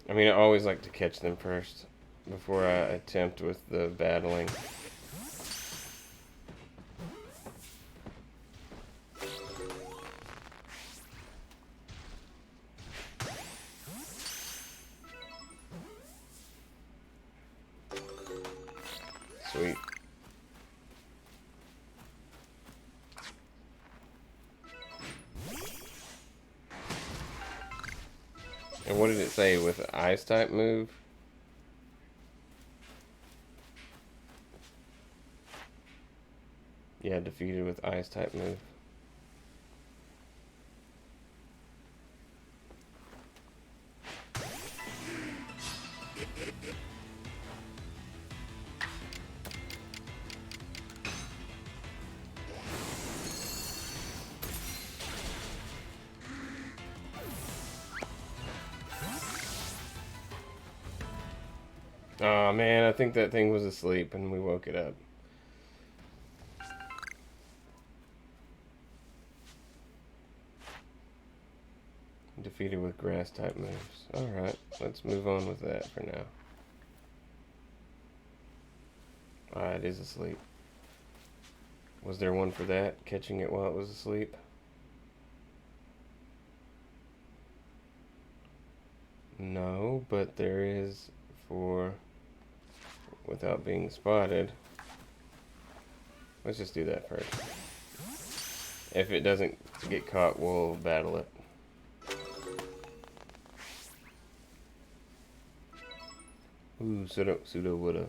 I mean, I always like to catch them first before I attempt with the battling. Sweet. And what did it say with an ice type move? Yeah, defeated with ice type move. Oh man, I think that thing was asleep and we woke it up. defeated with grass type moves. Alright, let's move on with that for now. Alright, it is asleep. Was there one for that? Catching it while it was asleep? No, but there is for without being spotted. Let's just do that first. If it doesn't get caught, we'll battle it. Ooh, pseudo woulda.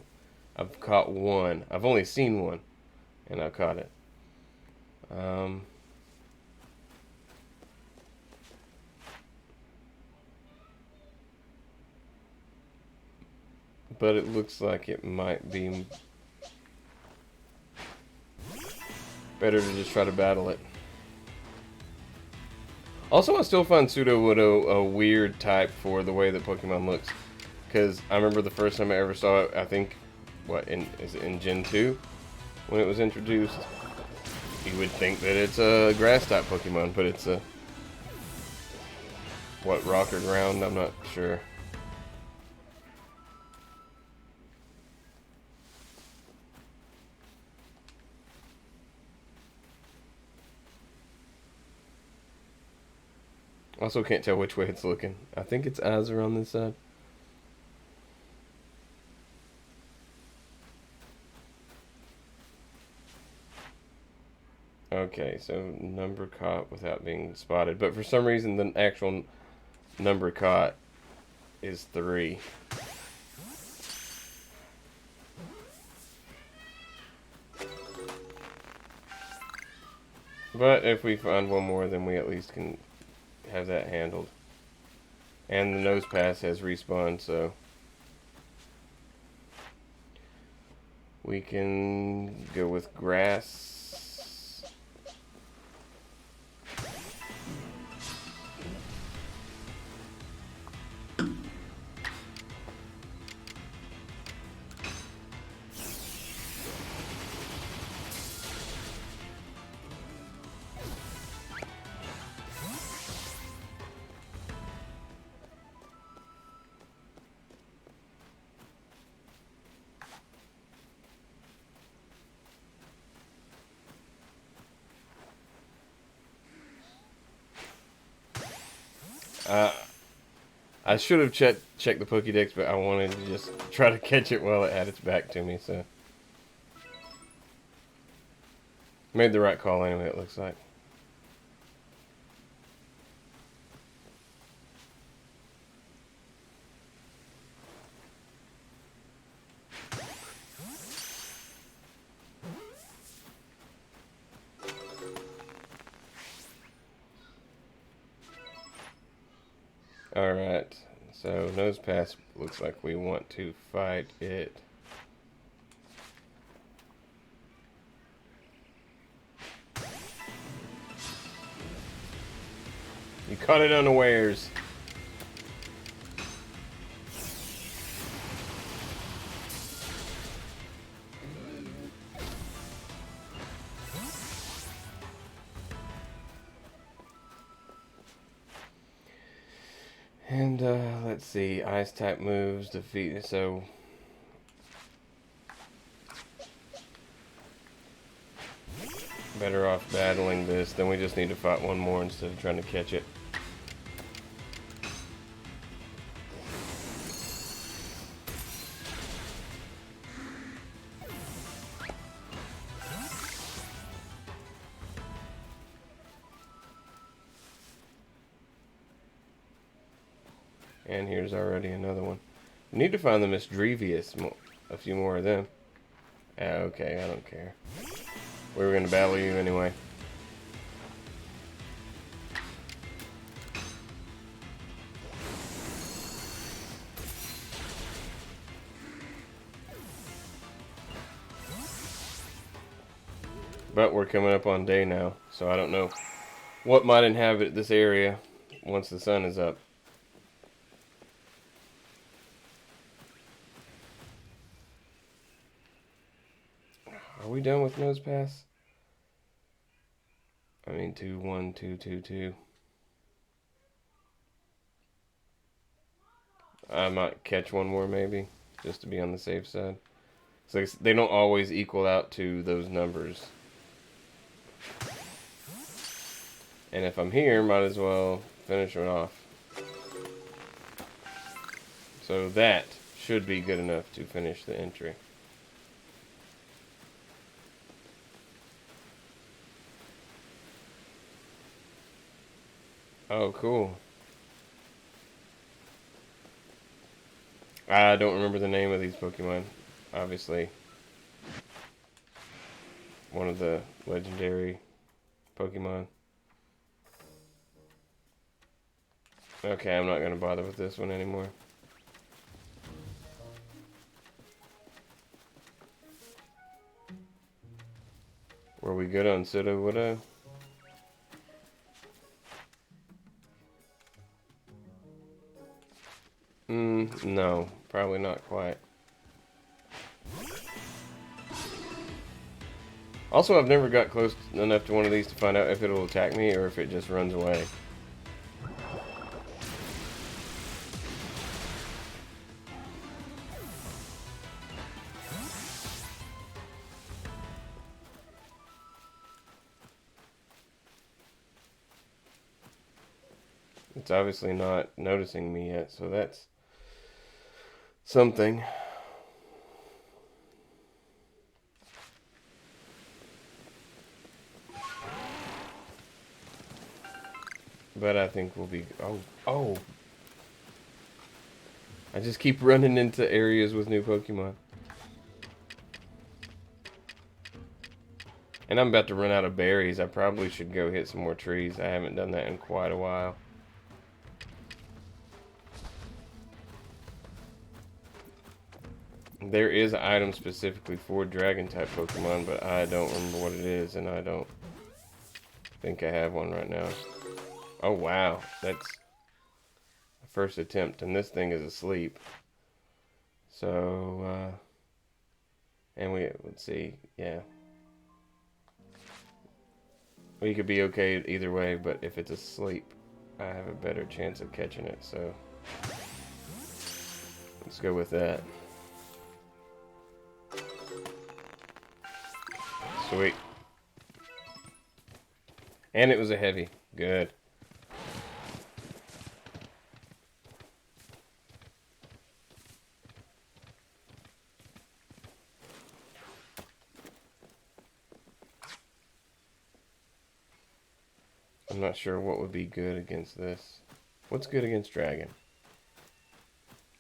I've caught one. I've only seen one, and I caught it. But it looks like it might be better to just try to battle it. Also, I still find Pseudo Woulda a weird type for the way that Pokemon looks. Because I remember the first time I ever saw it, I think, is it in Gen 2? When it was introduced, you would think that it's a grass type Pokemon, but it's a, rock or ground? I'm not sure. Also can't tell which way it's looking. I think its eyes are on this side. Okay, so number caught without being spotted. But for some reason, the actual number caught is 3. But if we find one more, then we at least can have that handled. And the nose pass has respawned, so we can go with grass. I should have checked the Pokédex, but I wanted to just try to catch it while it had its back to me, so. Made the right call anyway, it looks like. Alright, so nose pass looks like we want to fight it. You caught it unawares. And let's see, ice type moves defeat. So better off battling this. Then we just need to fight one more instead of trying to catch it. And here's already another one. We need to find the Misdrevious, a few more of them. Okay, I don't care. We were going to battle you anyway. But we're coming up on day now, so I don't know what might inhabit this area once the sun is up. Are we done with nose pass? I mean 2, 1, 2, 2, 2. I might catch one more maybe, just to be on the safe side. So they don't always equal out to those numbers. And if I'm here, might as well finish it off. So that should be good enough to finish the entry. Oh, cool. I don't remember the name of these Pokemon. Obviously, one of the legendary Pokemon. Okay, I'm not going to bother with this one anymore. Were we good on Sudowoodo? No, probably not quite. Also, I've never got close enough to one of these to find out if it'll attack me or if it just runs away. It's obviously not noticing me yet, so that's something. But I think we'll be... Oh. I just keep running into areas with new Pokemon. And I'm about to run out of berries. I probably should go hit some more trees. I haven't done that in quite a while. There is an item specifically for Dragon-type Pokemon, but I don't remember what it is, and I don't think I have one right now. Oh, wow. That's the first attempt, and this thing is asleep. So, and let's see, yeah. We could be okay either way, but if it's asleep, I have a better chance of catching it, so let's go with that. Sweet. And it was a heavy. Good. I'm not sure what would be good against this. What's good against dragon?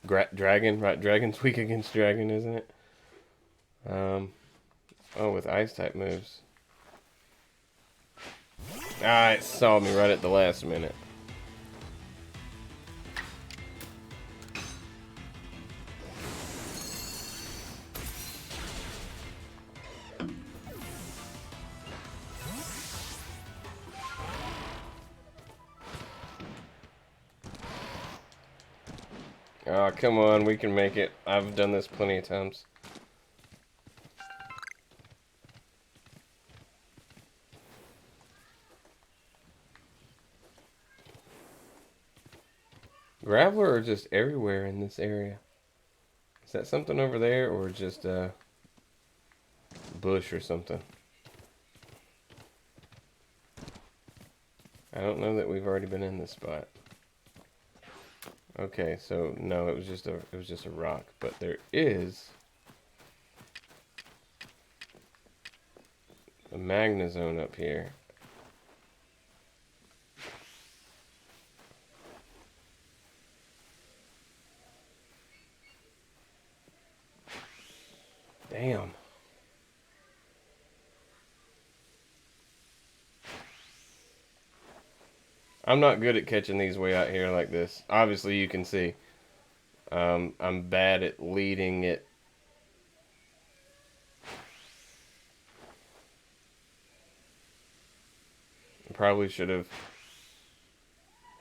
Dragon? Right, dragon's weak against dragon, isn't it? Oh, with ice type moves. Ah, it saw me right at the last minute. Oh, come on, we can make it. I've done this plenty of times. Graveler are just everywhere in this area. Is that something over there, or just a bush or something? I don't know that we've already been in this spot. Okay, so no, it was just a rock, but there is a Magna Zone up here. Damn. I'm not good at catching these way out here like this. Obviously, you can see. I'm bad at leading it. I probably should have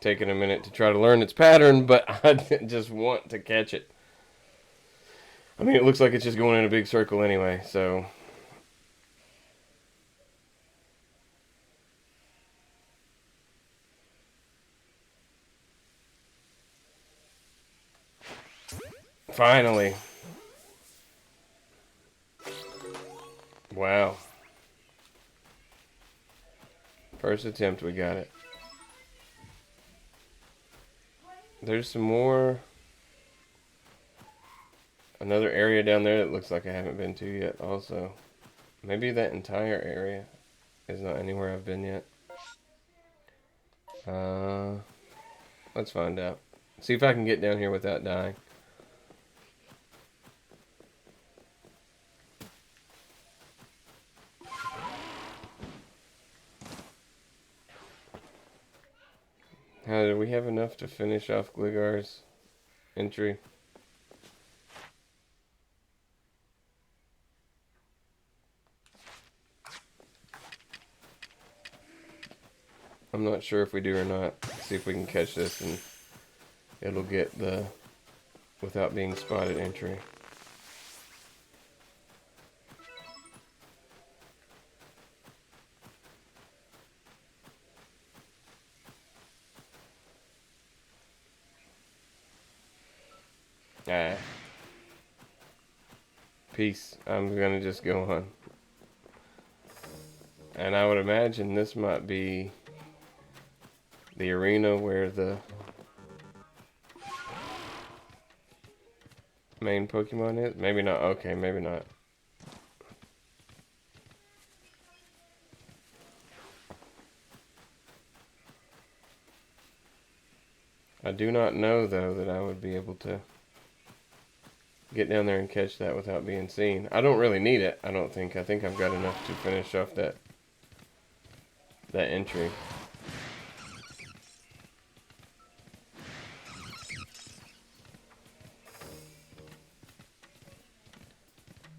taken a minute to try to learn its pattern, but I just want to catch it. I mean, it looks like it's just going in a big circle anyway, so... Finally. Wow. First attempt, we got it. There's some more. Another area down there that looks like I haven't been to yet also. Maybe that entire area is not anywhere I've been yet. Let's find out. See if I can get down here without dying. How do we have enough to finish off Gligar's entry? I'm not sure if we do or not. See if we can catch this and it'll get the without being spotted entry. Ah. Peace. I'm gonna just go on. And I would imagine this might be the arena where the main Pokemon is. Maybe not. Okay, maybe not. I do not know, though, that I would be able to get down there and catch that without being seen. I don't really need it, I don't think. I think I've got enough to finish off that entry.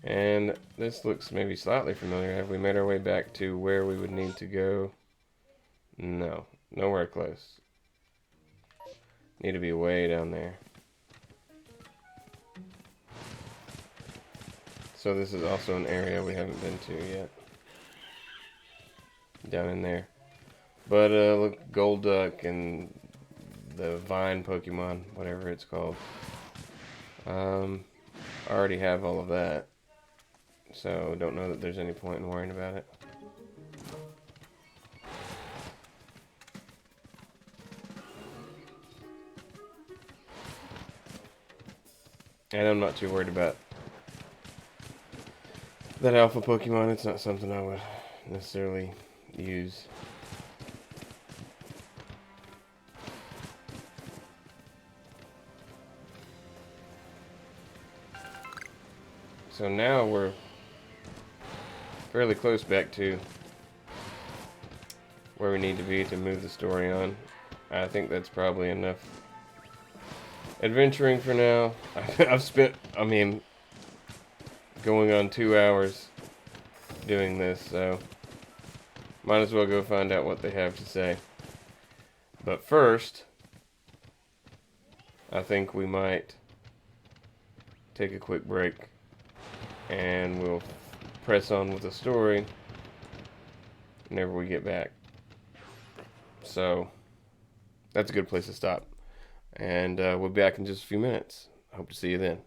And this looks maybe slightly familiar. Have we made our way back to where we would need to go? No, nowhere close. Need to be way down there. So this is also an area we haven't been to yet. Down in there. But look, Golduck and the Vine Pokemon, whatever it's called. I already have all of that. So don't know that there's any point in worrying about it. And I'm not too worried about that alpha Pokemon. It's not something I would necessarily use. So now we're fairly close back to where we need to be to move the story on. I think that's probably enough adventuring for now. I've spent, I mean, going on 2 hours doing this, so might as well go find out what they have to say. But first, I think we might take a quick break and we'll press on with the story whenever we get back. So that's a good place to stop. And we'll be back in just a few minutes. Hope to see you then.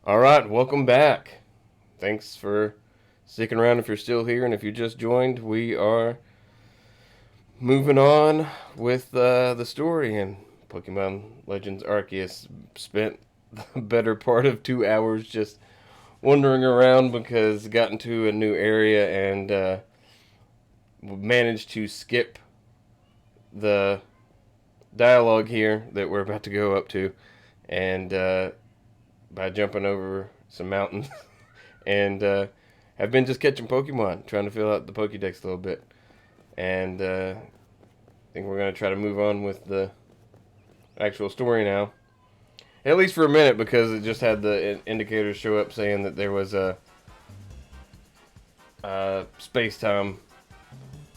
All right, welcome back. Thanks for sticking around if you're still here, and if you just joined, we are moving on with the story. And Pokemon Legends Arceus spent the better part of 2 hours just wandering around because got into a new area and managed to skip the dialogue here that we're about to go up to, and by jumping over some mountains, and have been just catching Pokemon, trying to fill out the Pokédex a little bit, and I think we're gonna try to move on with the actual story now, at least for a minute, because it just had the indicators show up saying that there was a space-time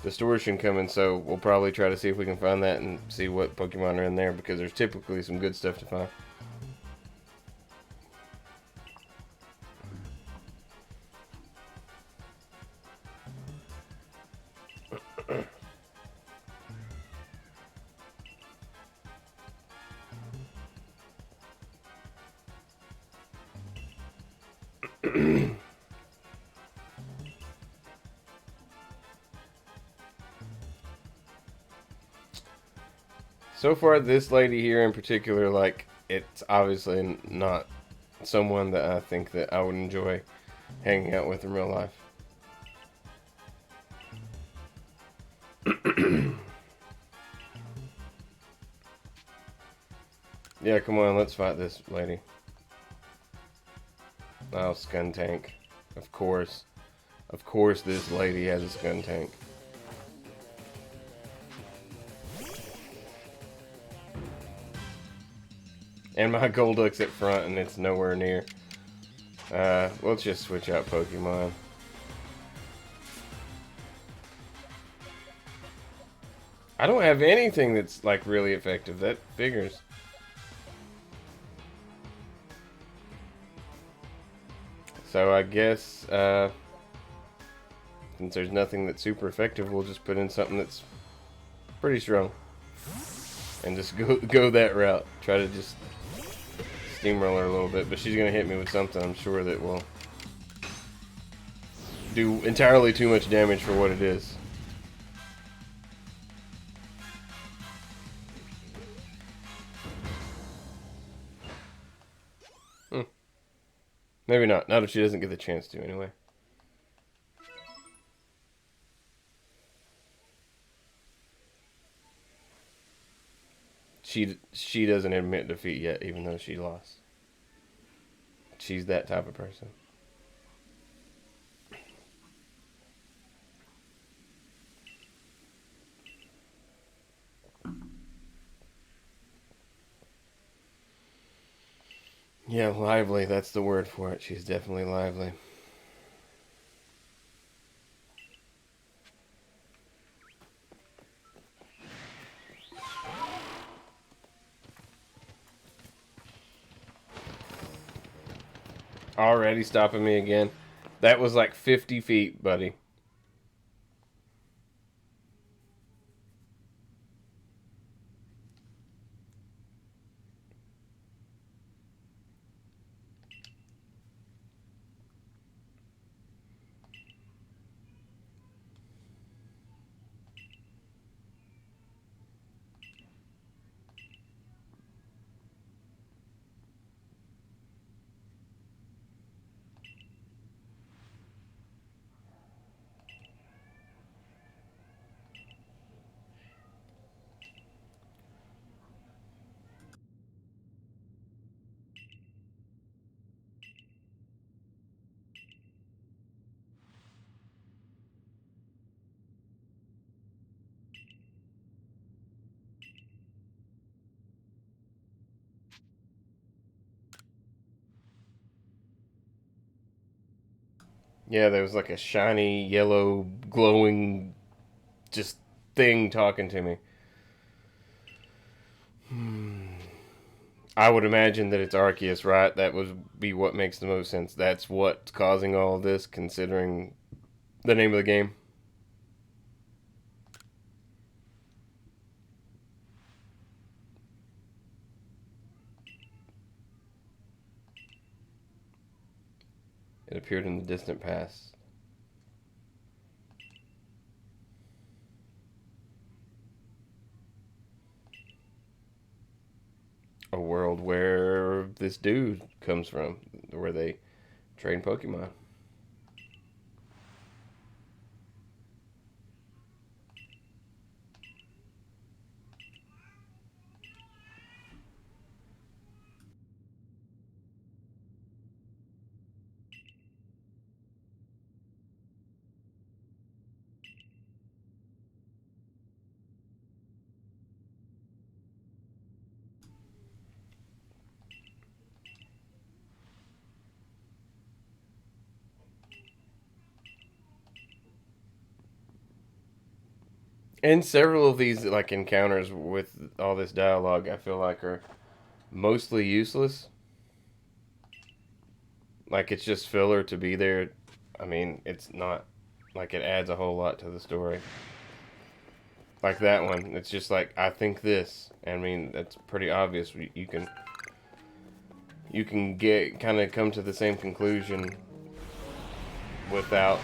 distortion coming, so we'll probably try to see if we can find that and see what Pokemon are in there, because there's typically some good stuff to find. So far, this lady here in particular, like, it's obviously not someone that I think that I would enjoy hanging out with in real life. Yeah, come on, let's fight this lady. Oh, Skuntank. Of course. Of course this lady has a Skuntank. And my Golduck's at front and it's nowhere near. Let's just switch out Pokemon. I don't have anything that's, like, really effective. That figures. So I guess, since there's nothing that's super effective, we'll just put in something that's pretty strong. And just go that route. Try to just steamroller a little bit. But she's going to hit me with something, I'm sure, that will do entirely too much damage for what it is. Maybe not. Not if she doesn't get the chance to, anyway. She doesn't admit defeat yet, even though she lost. She's that type of person. Yeah, lively. That's the word for it. She's definitely lively. Already stopping me again. That was like 50 feet, buddy. Yeah, there was like a shiny, yellow, glowing, just thing talking to me. I would imagine that it's Arceus, right? That would be what makes the most sense. That's what's causing all of this, considering the name of the game. It appeared in the distant past. A world where this dude comes from, where they train Pokemon. And several of these like encounters with all this dialogue, I feel like are mostly useless. Like it's just filler to be there. I mean, it's not like it adds a whole lot to the story. Like that one, it's just like I think this. I mean, that's pretty obvious. You can get kind of come to the same conclusion without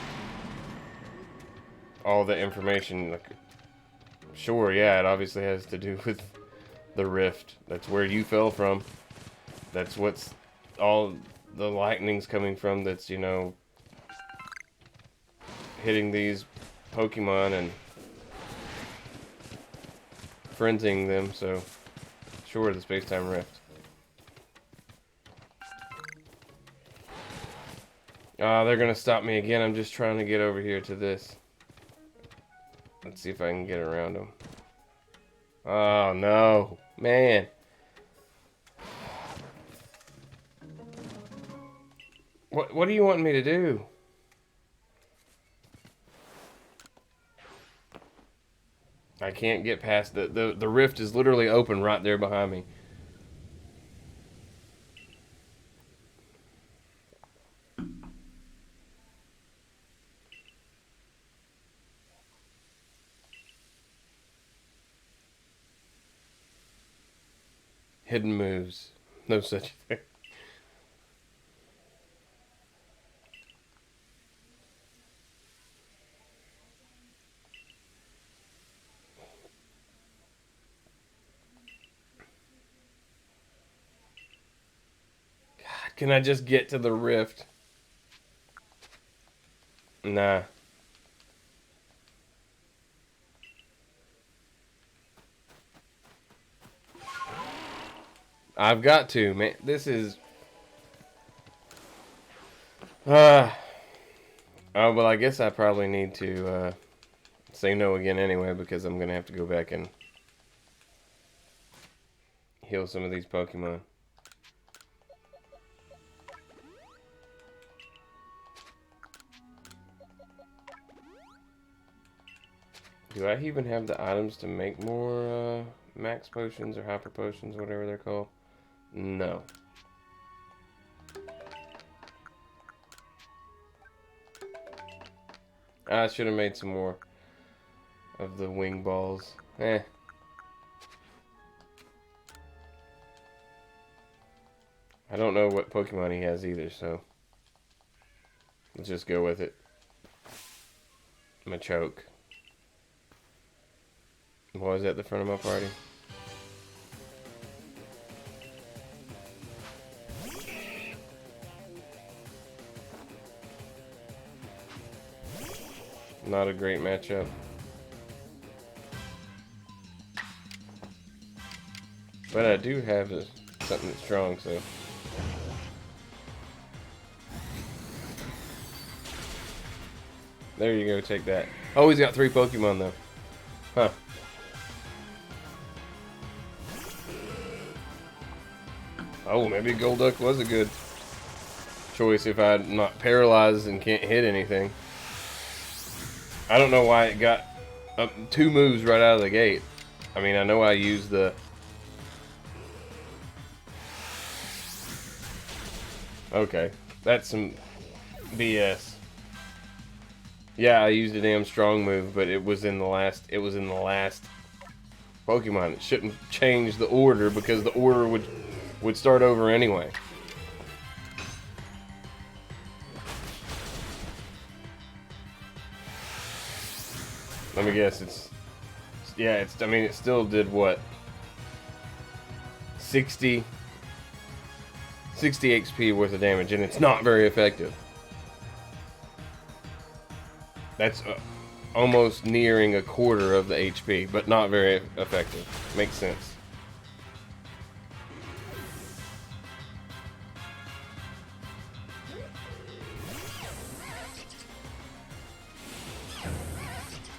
all the information. Like, sure, yeah, it obviously has to do with the rift. That's where you fell from. That's what's all the lightning's coming from. That's, you know, hitting these Pokemon and frenzying them. So, sure, the space-time rift. They're gonna stop me again. I'm just trying to get over here to this. Let's see if I can get around them. Oh, no. Man. What do you want me to do? I can't get past the rift is literally open right there behind me. Hidden moves. No such thing. God, can I just get to the rift? Nah. I've got to, man. This is... Oh, well, I guess I probably need to say no again anyway, because I'm going to have to go back and heal some of these Pokemon. Do I even have the items to make more max potions or hyper potions, whatever they're called? No. I should have made some more of the wing balls. Eh. I don't know what Pokemon he has either, so let's just go with it. Machoke. Why is at the front of my party? Not a great matchup. But I do have something that's strong, so. There you go, take that. Oh, he's got 3 Pokemon though. Huh. Oh, maybe Golduck was a good choice if I'm not paralyzed and can't hit anything. I don't know why it got 2 moves right out of the gate. I mean, I know I used the... Okay, that's some BS. Yeah, I used a damn strong move, but it was in the last Pokemon. It shouldn't change the order because the order would start over anyway. Let me guess, yeah, I mean, it still did what? 60 XP worth of damage, and it's not very effective. That's almost nearing a quarter of the HP, but not very effective. Makes sense.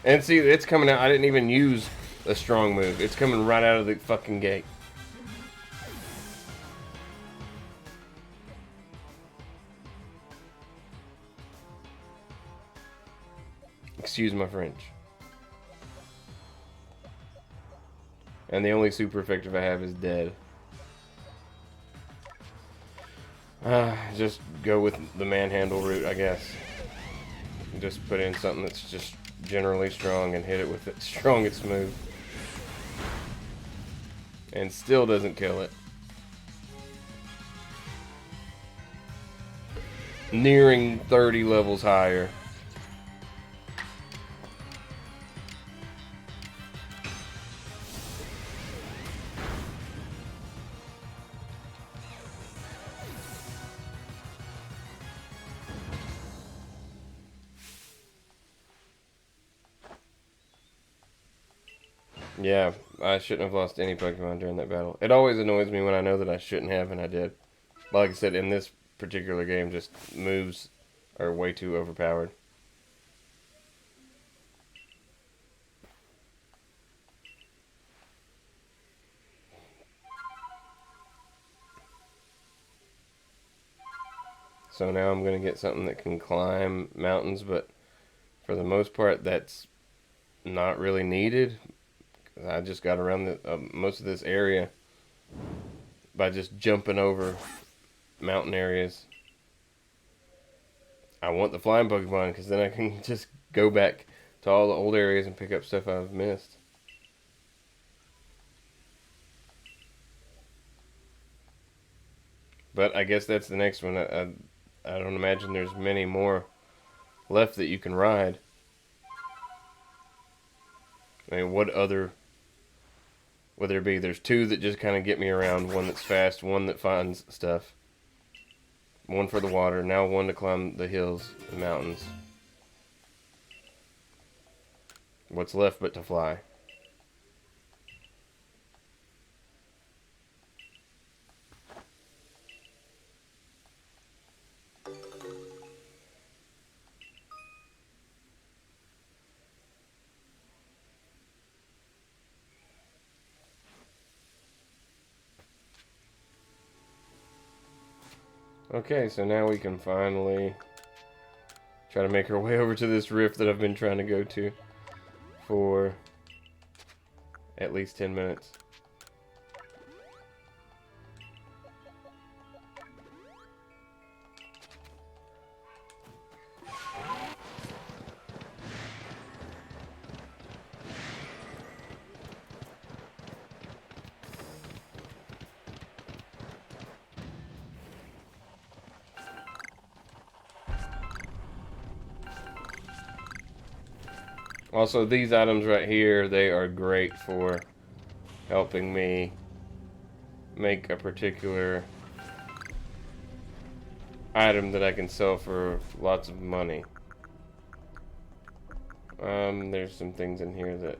And see, it's coming out. I didn't even use a strong move. It's coming right out of the fucking gate. Excuse my French. And the only super effective I have is dead. Just go with the manhandle route, I guess. Just put in something that's just generally strong and hit it with its strongest move. And still doesn't kill it. Nearing 30 levels higher. Yeah, I shouldn't have lost any Pokemon during that battle. It always annoys me when I know that I shouldn't have and I did. But like I said, in this particular game, just moves are way too overpowered. So now I'm going to get something that can climb mountains, but for the most part, that's not really needed. I just got around most of this area by just jumping over mountain areas. I want the flying Pokemon because then I can just go back to all the old areas and pick up stuff I've missed. But I guess that's the next one. I don't imagine there's many more left that you can ride. I mean, what other would there be? There's two that just kind of get me around. One that's fast, one that finds stuff. One for the water, now one to climb the hills, the mountains. What's left but to fly? Okay, so now we can finally try to make our way over to this rift that I've been trying to go to for at least 10 minutes. Also, these items right here, they are great for helping me make a particular item that I can sell for lots of money. There's some things in here that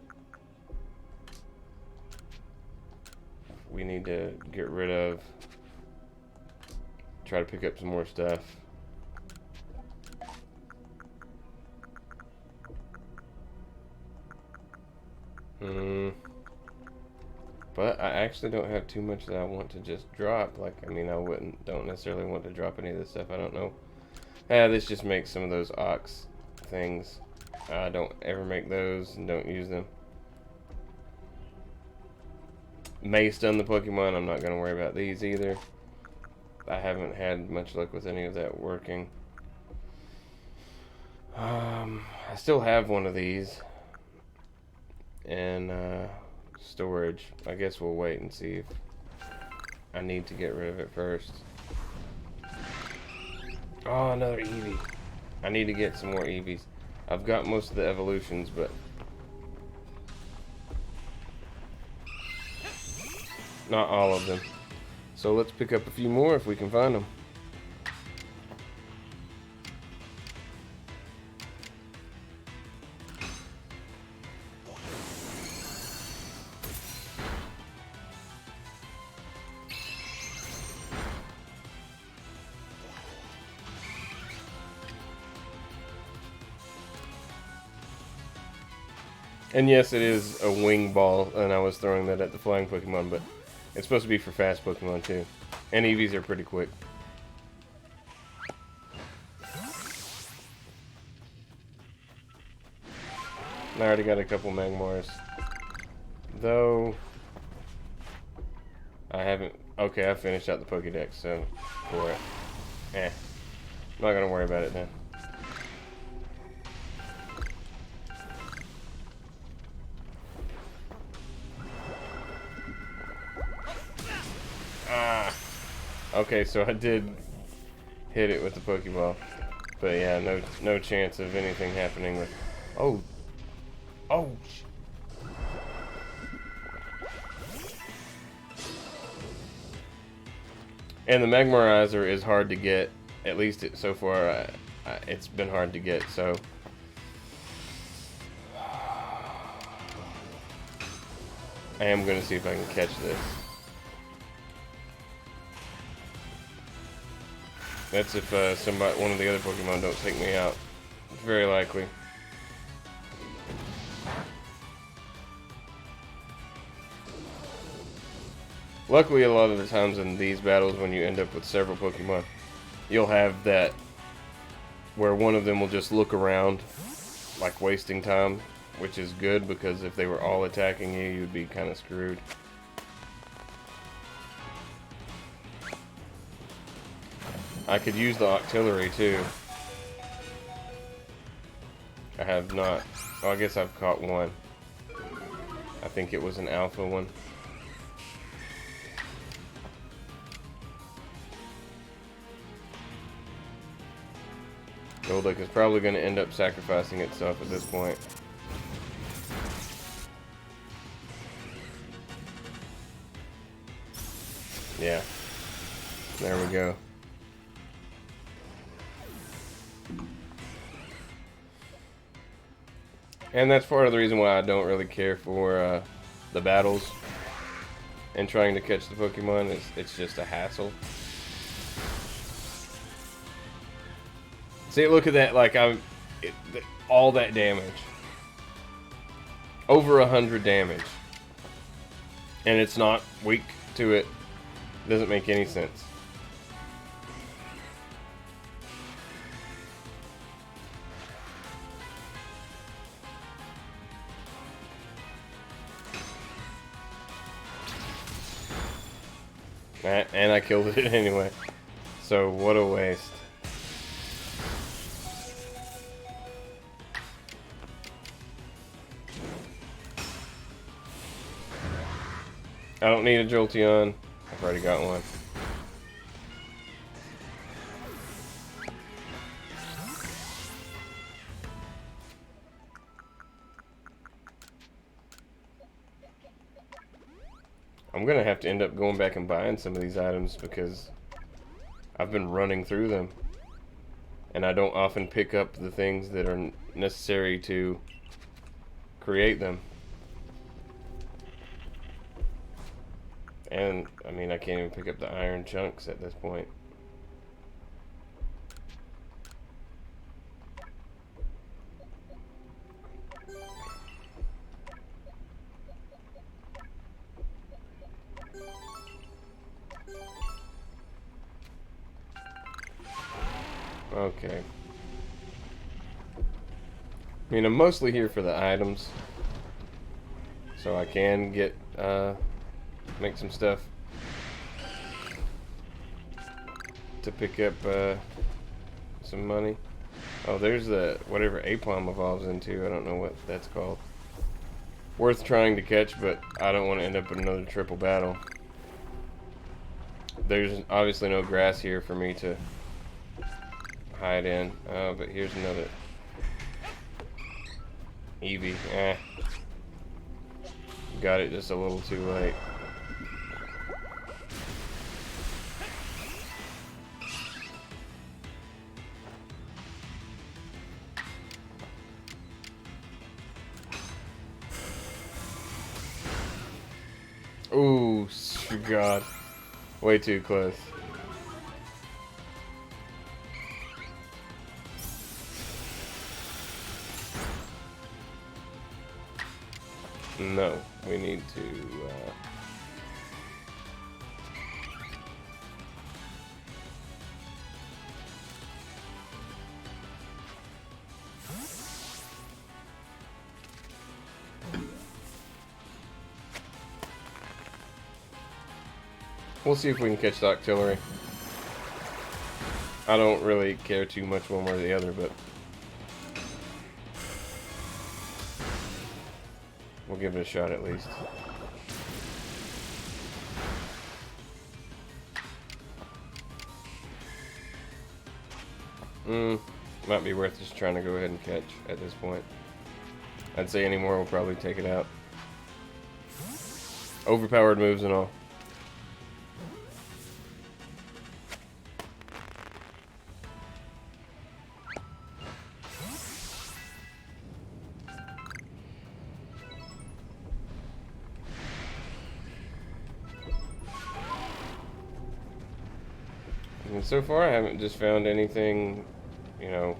we need to get rid of. Try to pick up some more stuff. But I actually don't have too much that I want to just drop. Like, I mean, don't necessarily want to drop any of this stuff. I don't know. This just makes some of those ox things. I don't ever make those and don't use them. May stun the Pokemon. I'm not going to worry about these either. I haven't had much luck with any of that working. I still have one of these. And, storage. I guess we'll wait and see if I need to get rid of it first. Oh, another Eevee. I need to get some more Eevees. I've got most of the evolutions, but not all of them. So let's pick up a few more if we can find them. And yes, it is a wing ball, and I was throwing that at the flying Pokemon, but it's supposed to be for fast Pokemon too. And EVs are pretty quick. I already got a couple Magmars. Though, I haven't... Okay, I finished out the Pokédex, so for it. I'm not gonna worry about it then. Okay, so I did hit it with the Pokeball, but yeah, no chance of anything happening with. Oh. And the Magmarizer is hard to get. At least so far, it's been hard to get. So I am going to see if I can catch this. That's if one of the other Pokemon don't take me out. It's very likely. Luckily, a lot of the times in these battles, when you end up with several Pokemon, you'll have that where one of them will just look around, like wasting time, which is good because if they were all attacking you, you'd be kind of screwed. I could use the Octillery too. I have not. Oh, I guess I've caught one. I think it was an alpha one. Golduck is probably going to end up sacrificing itself at this point. Yeah. There we go. And that's part of the reason why I don't really care for the battles and trying to catch the Pokemon. It's just a hassle. See, look at that! Like all that damage, over 100 damage, and it's not weak to it. Doesn't make any sense. And I killed it anyway. So what a waste. I don't need a Jolteon. I've already got one. I'm gonna have to end up going back and buying some of these items because I've been running through them and I don't often pick up the things that are necessary to create them. And I mean, I can't even pick up the iron chunks at this point. Okay. I mean, I'm mostly here for the items, so I can get, make some stuff to pick up, some money. Oh, there's the, whatever Aplom evolves into, I don't know what that's called. Worth trying to catch, but I don't want to end up in another triple battle. There's obviously no grass here for me to hide in. But here's another Eevee. Got it just a little too late. Oh, God. Way too close. No, we need to... We'll see if we can catch the artillery. I don't really care too much one way or the other, but we'll give it a shot at least. Might be worth just trying to go ahead and catch at this point. I'd say any more will probably take it out. Overpowered moves and all. And so far I haven't just found anything, you know,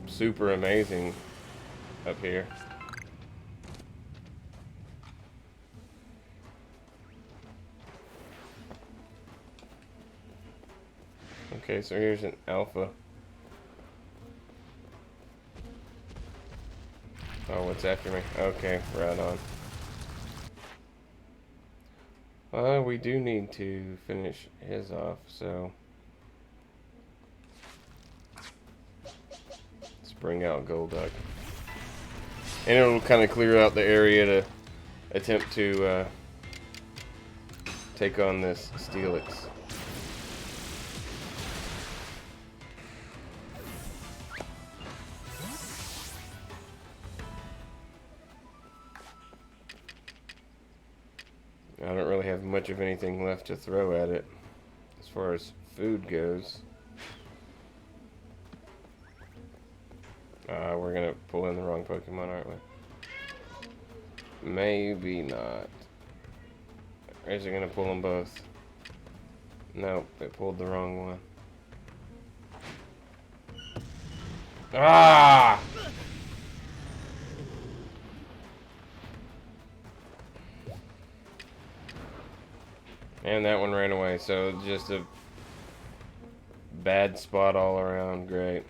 super amazing up here. Okay, so here's an alpha. Oh, what's after me? Okay, right on. We do need to finish his off, so let's bring out Golduck. And it'll kind of clear out the area to attempt to take on this Steelix. I don't really have much of anything left to throw at it as far as food goes. We're gonna pull in the wrong Pokemon, aren't we? Maybe not. Or is it gonna pull them both? Nope, it pulled the wrong one. Ah! And that one ran away, so just a bad spot all around. Great.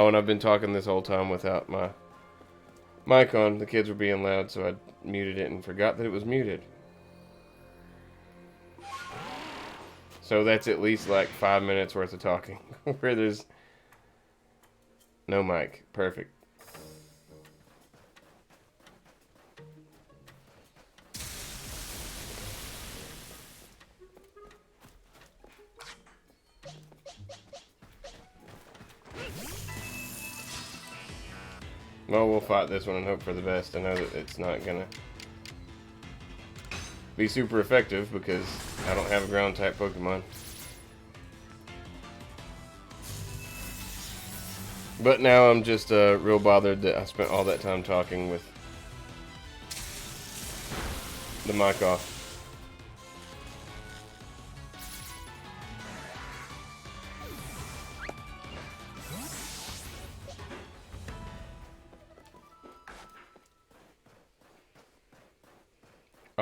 Oh, and I've been talking this whole time without my mic on. The kids were being loud, so I muted it and forgot that it was muted. So that's at least like 5 minutes worth of talking where there's no mic. Perfect. Well, we'll fight this one and hope for the best. I know that it's not gonna be super effective because I don't have a ground type Pokemon. But now I'm just real bothered that I spent all that time talking with the mic off.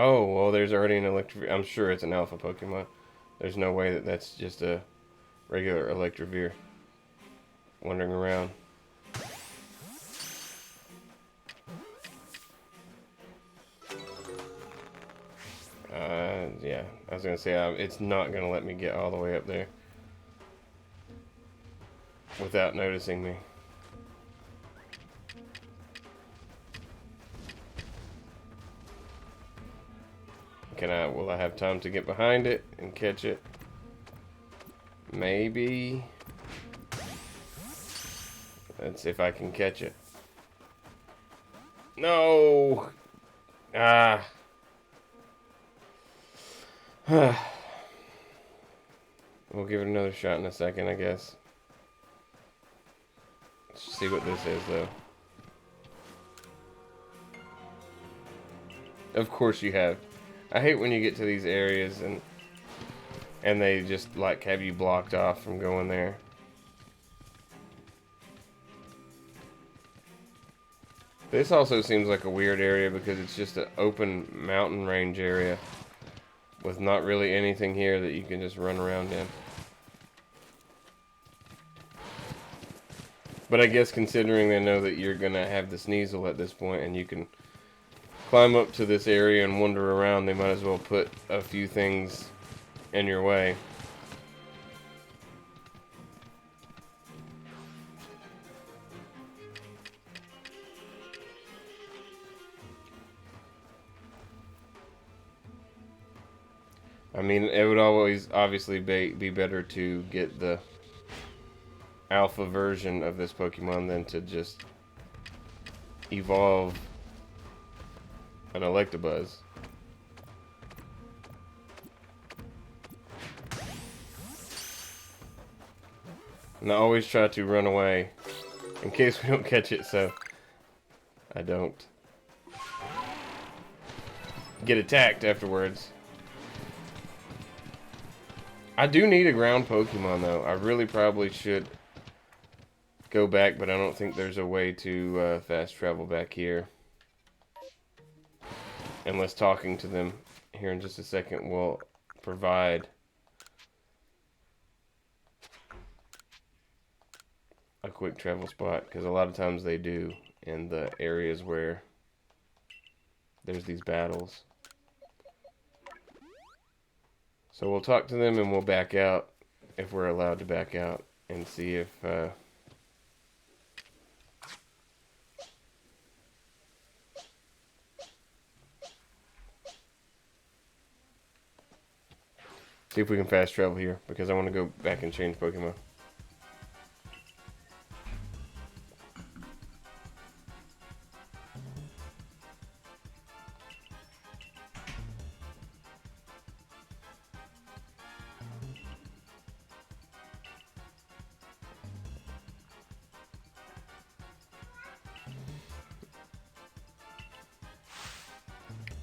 Oh, well, there's already an Electrovir. I'm sure it's an alpha Pokemon. There's no way that that's just a regular Electrovir wandering around. Yeah, I was gonna say it's not gonna let me get all the way up there without noticing me. Will I have time to get behind it and catch it? Maybe. Let's see if I can catch it. No! Ah. We'll give it another shot in a second, I guess. Let's see what this is, though. Of course you have. I hate when you get to these areas and they just like have you blocked off from going there. This also seems like a weird area because it's just an open mountain range area with not really anything here that you can just run around in. But I guess considering they know that you're gonna have the Sneasel at this point and you can climb up to this area and wander around, they might as well put a few things in your way. I mean, it would always obviously be better to get the alpha version of this Pokemon than to just evolve an Electabuzz. And I always try to run away in case we don't catch it, so I don't get attacked afterwards. I do need a ground Pokemon, though. I really probably should go back, but I don't think there's a way to fast travel back here. Unless talking to them here in just a second will provide a quick travel spot, because a lot of times they do in the areas where there's these battles. So we'll talk to them and we'll back out if we're allowed to back out and see if we can fast travel here, because I want to go back and change Pokemon.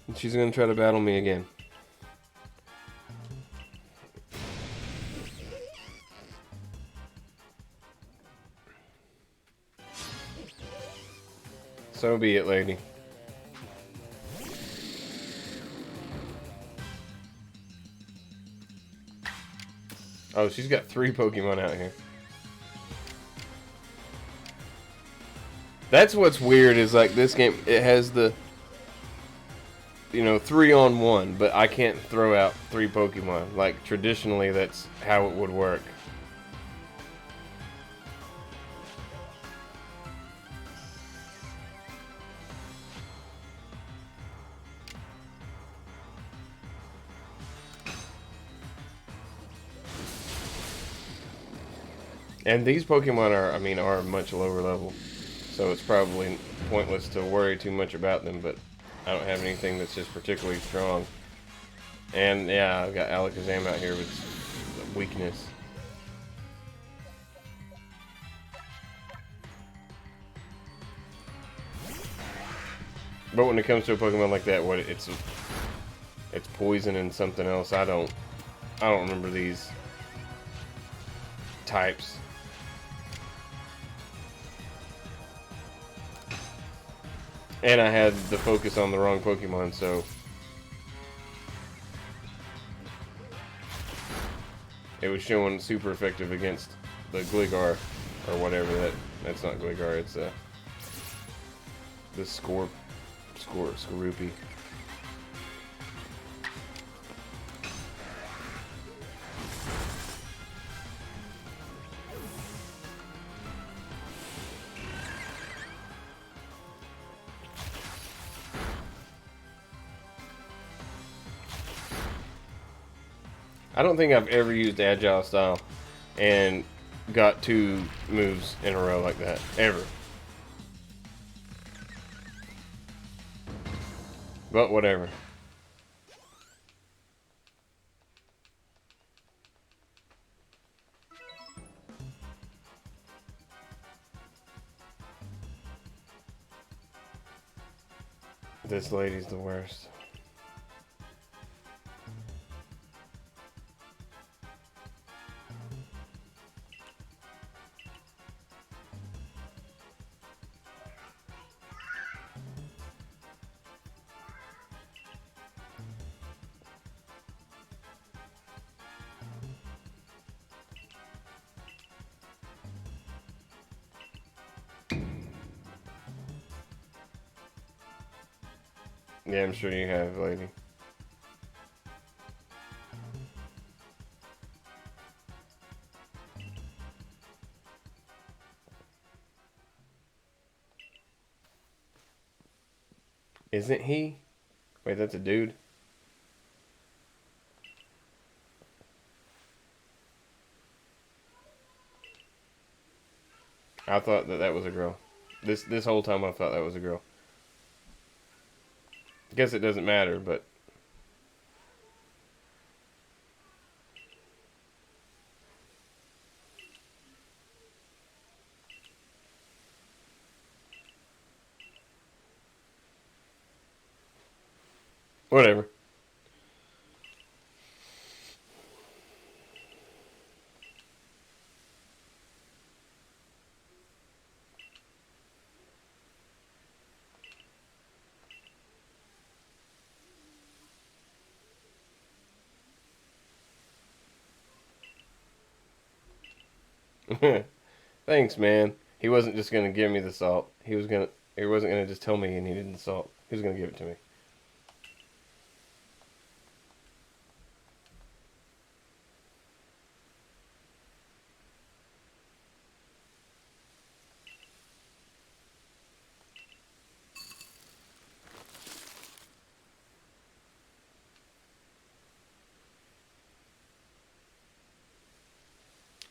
And she's going to try to battle me again. So be it, lady. Oh, she's got 3 Pokemon out here. That's what's weird is like this game, it has the, 3-on-1, but I can't throw out 3 Pokemon. Like traditionally that's how it would work. And these Pokemon are much lower level. So it's probably pointless to worry too much about them, but I don't have anything that's just particularly strong. And yeah, I've got Alakazam out here with weakness. But when it comes to a Pokemon like that, it's poison and something else. I don't remember these types. And I had the focus on the wrong Pokemon, so it was showing super effective against the Gligar or whatever that's not Gligar, it's the Skorupi. I don't think I've ever used Agile Style and got 2 moves in a row like that. Ever. But whatever. This lady's the worst. Yeah, I'm sure you have, lady. Isn't he? Wait, that's a dude? I thought that was a girl. This whole time I thought that was a girl. I guess it doesn't matter, but whatever. Thanks, man. He wasn't just gonna give me the salt. He wasn't gonna just tell me he needed the salt. He was gonna give it to me.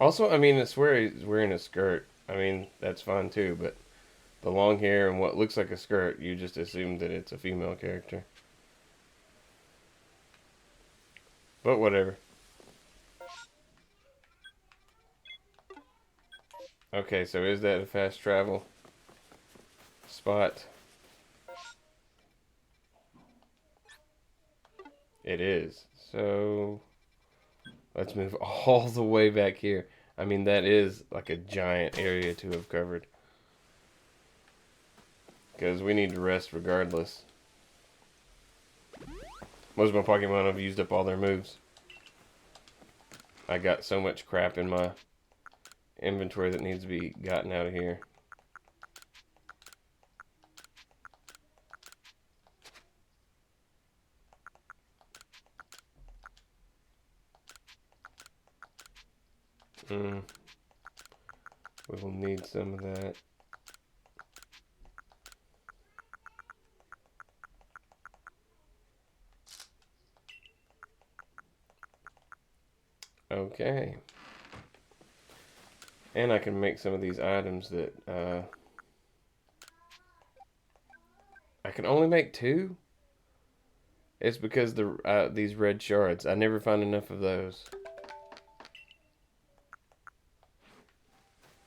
Also, I swear he's wearing a skirt. That's fine too, but the long hair and what looks like a skirt, you just assume that it's a female character. But whatever. Okay, so is that a fast travel spot? It is. So let's move all the way back here. That is like a giant area to have covered. Because we need to rest regardless. Most of my Pokemon have used up all their moves. I got so much crap in my inventory that needs to be gotten out of here. We will need some of that. Okay. And I can make some of these items that I can only make 2. It's because these red shards. I never find enough of those.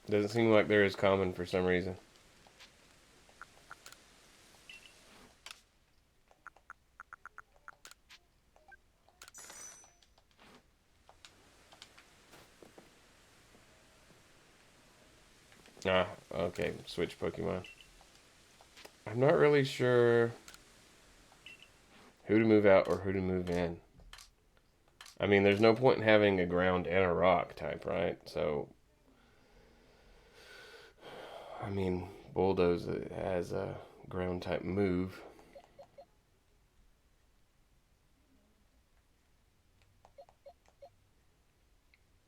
Doesn't seem like they're as common for some reason. Ah, okay. Switch Pokemon. I'm not really sure who to move out or who to move in. I mean, there's no point in having a ground and a rock type, right? So, I mean, Bulldoze has a ground type move.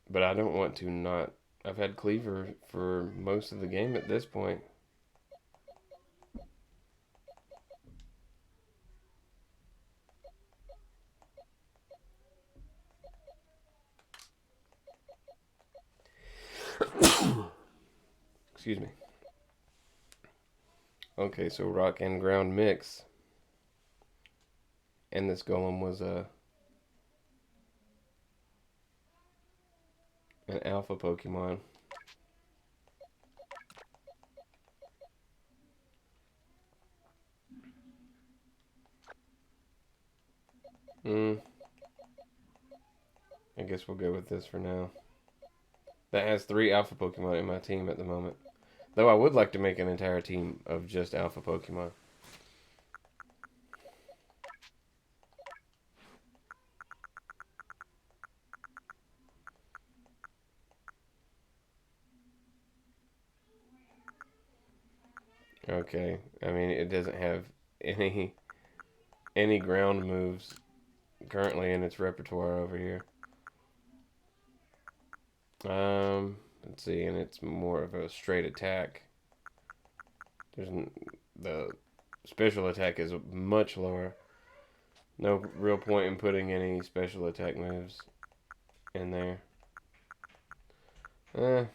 But I don't want to not. I've had Cleaver for most of the game at this point. Excuse me. Okay, so rock and ground mix. And this golem was an alpha Pokemon. I guess we'll go with this for now. That has 3 alpha Pokemon in my team at the moment. Though I would like to make an entire team of just alpha Pokemon. Okay, I mean it doesn't have any ground moves currently in its repertoire over here. Let's see, and it's more of a straight attack. The special attack is much lower. No real point in putting any special attack moves in there. A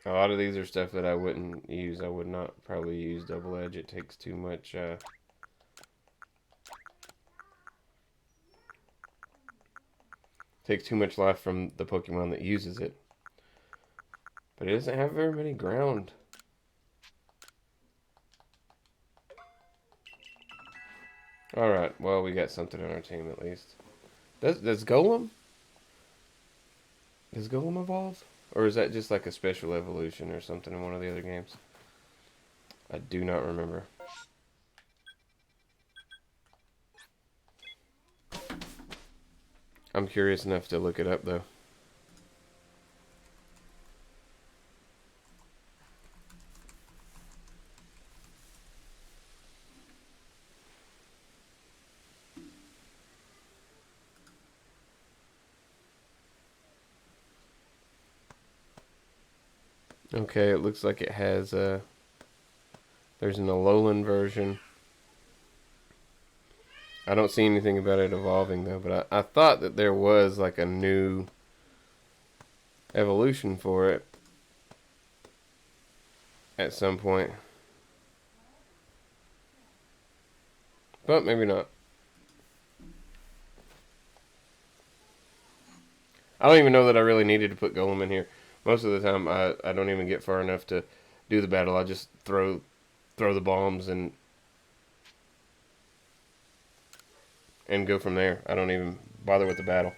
lot of these are stuff that I wouldn't use. I would not probably use Double Edge. It takes too much life from the Pokemon that uses it. But it doesn't have very many ground. Alright, well, we got something on our team at least. Does Golem? Does Golem evolve? Or is that just like a special evolution or something in one of the other games? I do not remember. I'm curious enough to look it up though. Okay, it looks like it has there's an Alolan version. I don't see anything about it evolving though, but I thought that there was like a new evolution for it at some point. But maybe not. I don't even know that I really needed to put Golem in here. Most of the time, I don't even get far enough to do the battle. I just throw the bombs and go from there. I don't even bother with the battle.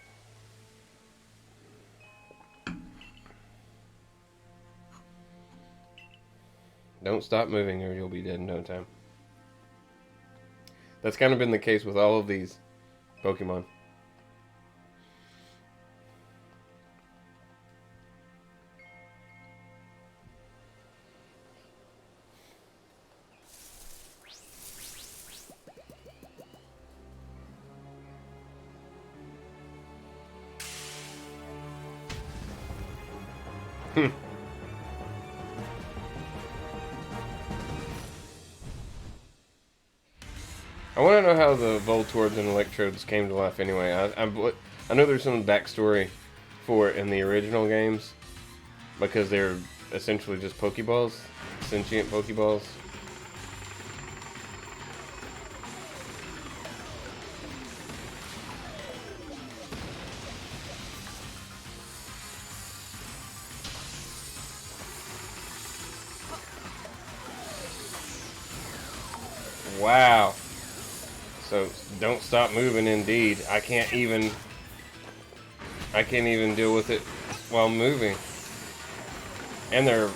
Don't stop moving or you'll be dead in no time. That's kind of been the case with all of these Pokemon. Hmm. I want to know how the Voltords and Electrodes came to life anyway. I know there's some backstory for it in the original games because they're essentially just Pokeballs, sentient Pokeballs. Wow. So don't stop moving indeed. I can't even deal with it while moving. And they're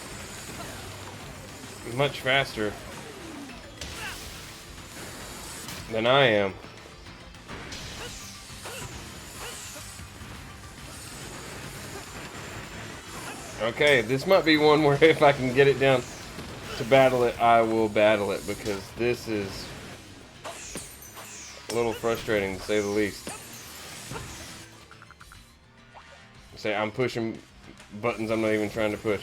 much faster than I am. Okay, this might be one where if I can get it down to battle it, I will battle it, because this is a little frustrating to say the least. Say I'm pushing buttons I'm not even trying to push.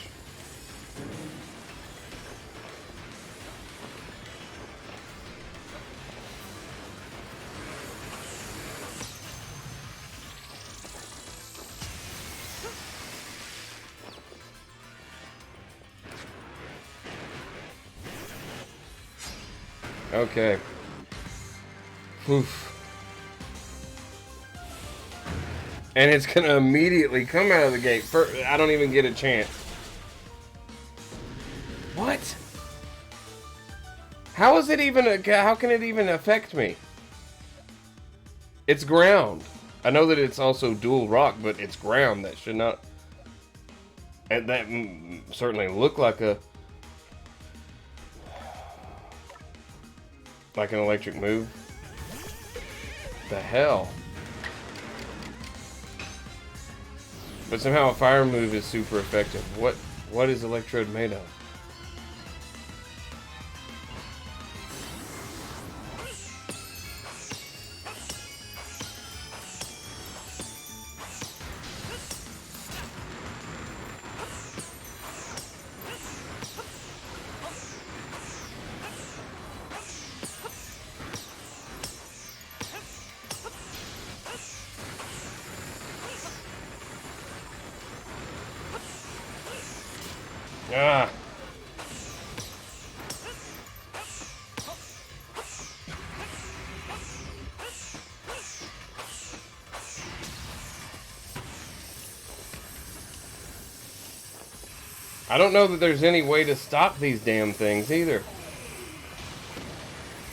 Okay. Oof. And it's gonna immediately come out of the gate. I don't even get a chance. What? How is it even? How can it even affect me? It's ground. I know that it's also dual rock, but it's ground. That should not. And that certainly look like an electric move. The hell? But somehow a fire move is super effective. What is Electrode made of? Ah. I don't know that there's any way to stop these damn things either.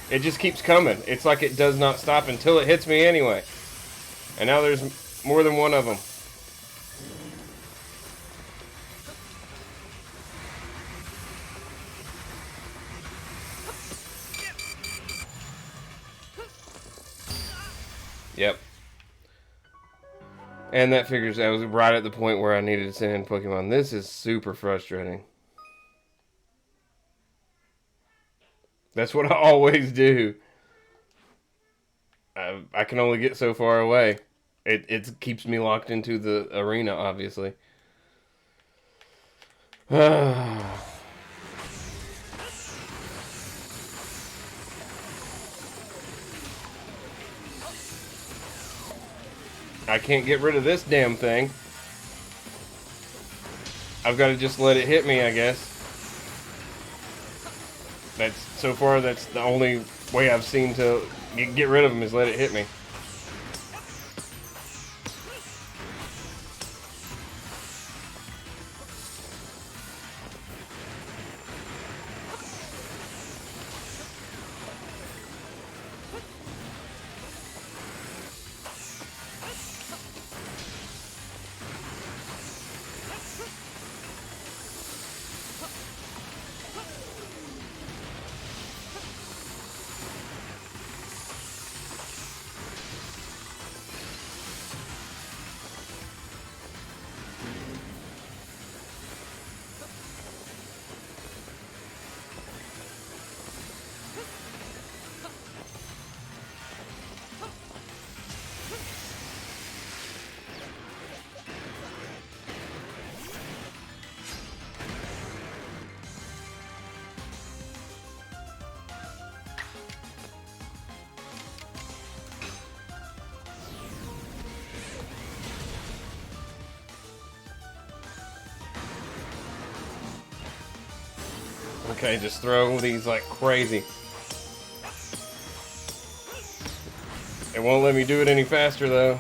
It just keeps coming. It's like it does not stop until it hits me anyway. And now there's more than one of them. Yep. And that figures I was right at the point where I needed to send in Pokemon. This is super frustrating. That's what I always do. I can only get so far away. It keeps me locked into the arena, obviously. I can't get rid of this damn thing. I've got to just let it hit me, I guess. So far, that's the only way I've seen to get rid of them is let it hit me. Okay, just throw these like crazy. It won't let me do it any faster though.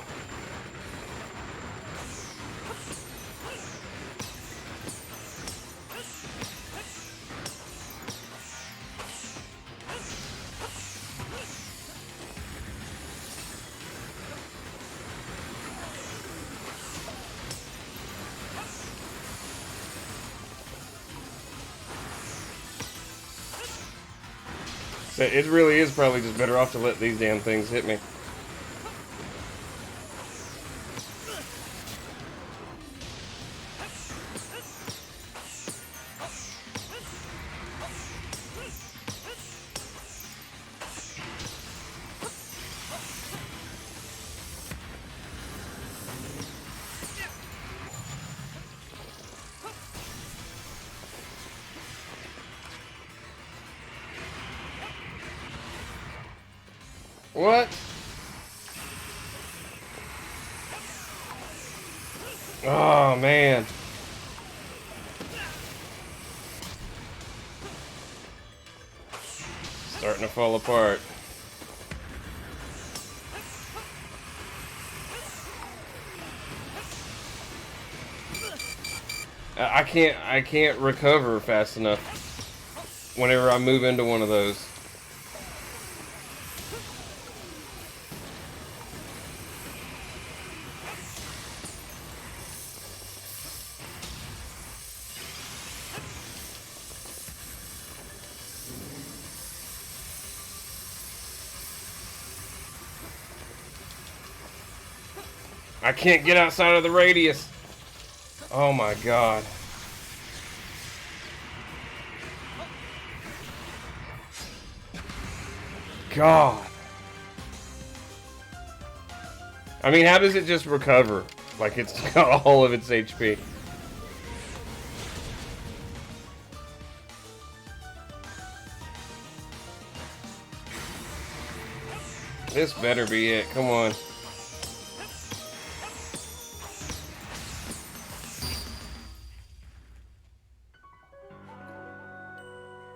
So it really is probably just better off to let these damn things hit me. What? Oh, man. Starting to fall apart. I can't recover fast enough whenever I move into one of those. I can't get outside of the radius. Oh my god. God. I mean, how does it just recover? Like it's got all of its HP. This better be it. Come on.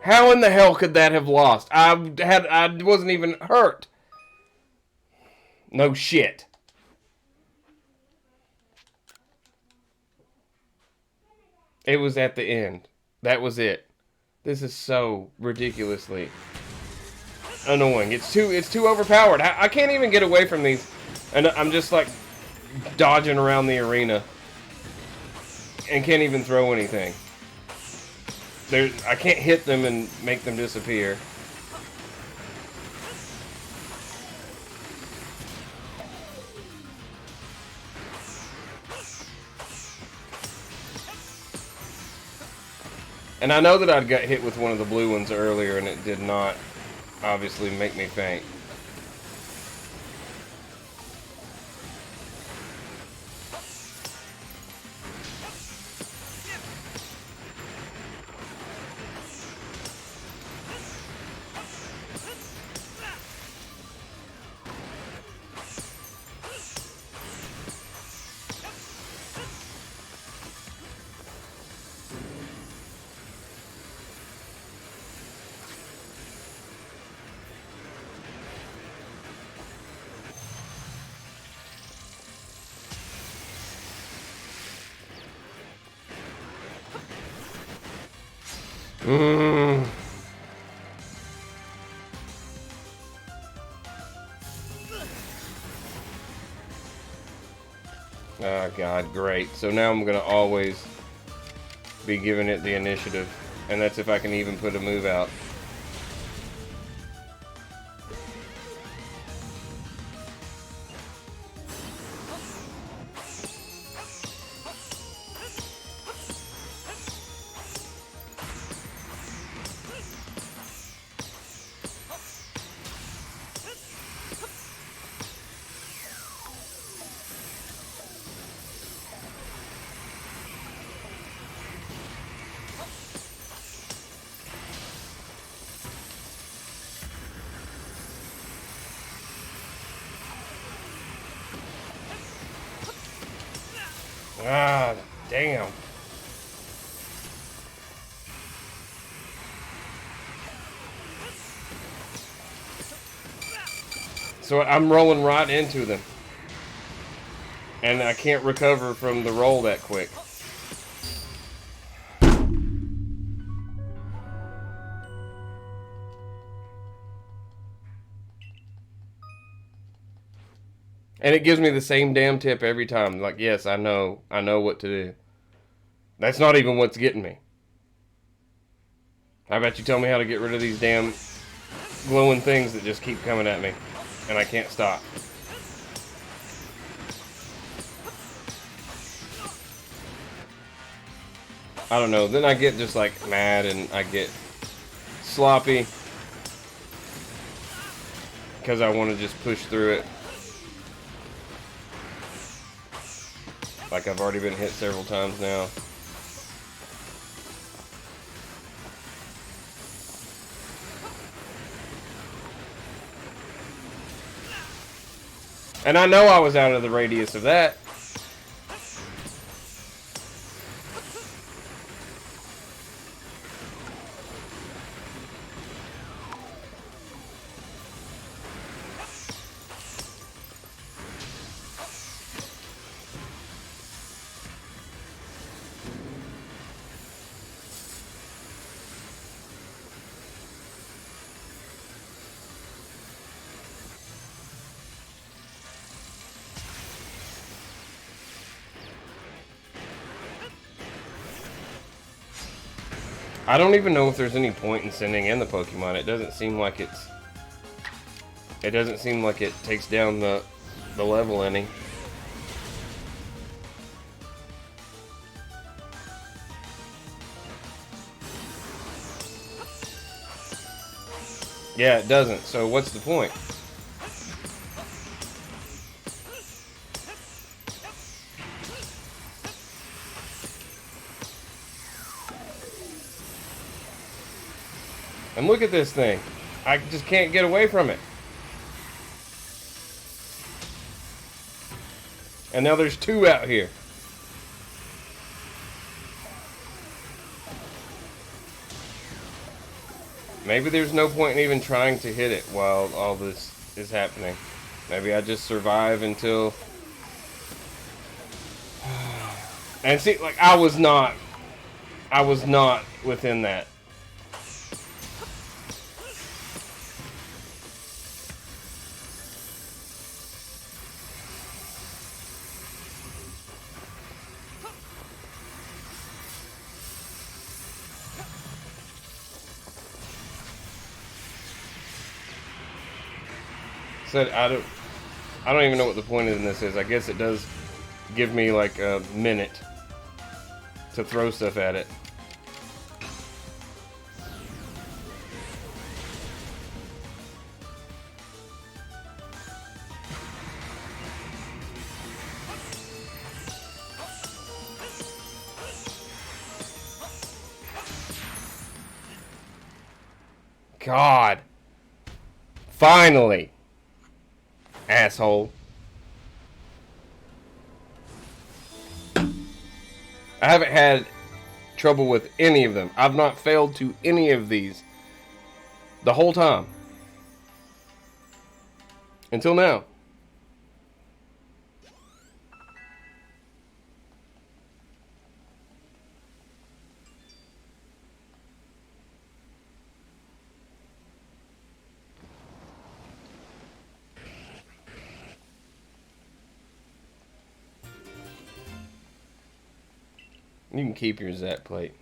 How in the hell could that have lost? I wasn't even hurt. No shit. It was at the end. That was it. This is so ridiculously annoying. It's too overpowered. I can't even get away from these. And I'm just like dodging around the arena. And can't even throw anything. I can't hit them and make them disappear. And I know that I'd got hit with one of the blue ones earlier and it did not obviously make me faint. Oh god, great. So now I'm gonna always be giving it the initiative. And that's if I can even put a move out. Ah, damn. So I'm rolling right into them. And I can't recover from the roll that quick. And it gives me the same damn tip every time. Like, yes, I know what to do. That's not even what's getting me. How about you tell me how to get rid of these damn glowing things that just keep coming at me. And I can't stop. I don't know. Then I get just like mad and I get sloppy. Because I want to just push through it. Like I've already been hit several times now. And I know I was out of the radius of that. I don't even know if there's any point in sending in the Pokemon. It doesn't seem like it's... It doesn't seem like it takes down the level any. Yeah, it doesn't. So what's the point? And look at this thing. I just can't get away from it. And now there's two out here. Maybe there's no point in even trying to hit it while all this is happening. Maybe I just survive until... And see, like, I was not within that. Said I don't even know what the point in this is. I guess it does give me like a minute to throw stuff at it. God. Finally. Asshole. I haven't had trouble with any of them. I've not failed to any of these the whole time. Until now. You can keep your Zap plate.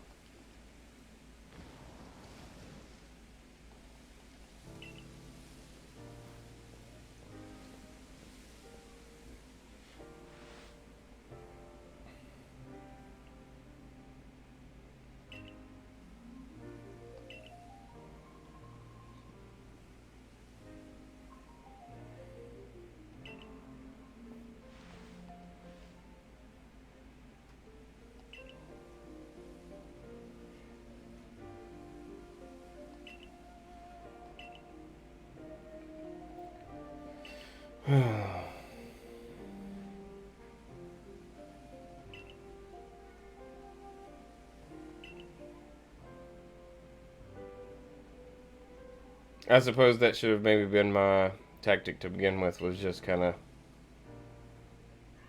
I suppose that should have maybe been my tactic to begin with was just kind of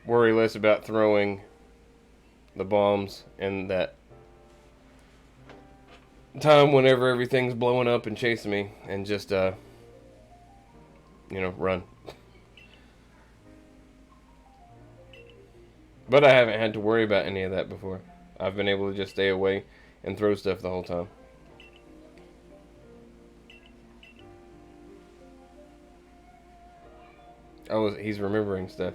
worry less about throwing the bombs in that time whenever everything's blowing up and chasing me, and just run. But I haven't had to worry about any of that before. I've been able to just stay away and throw stuff the whole time. Oh, he's remembering stuff.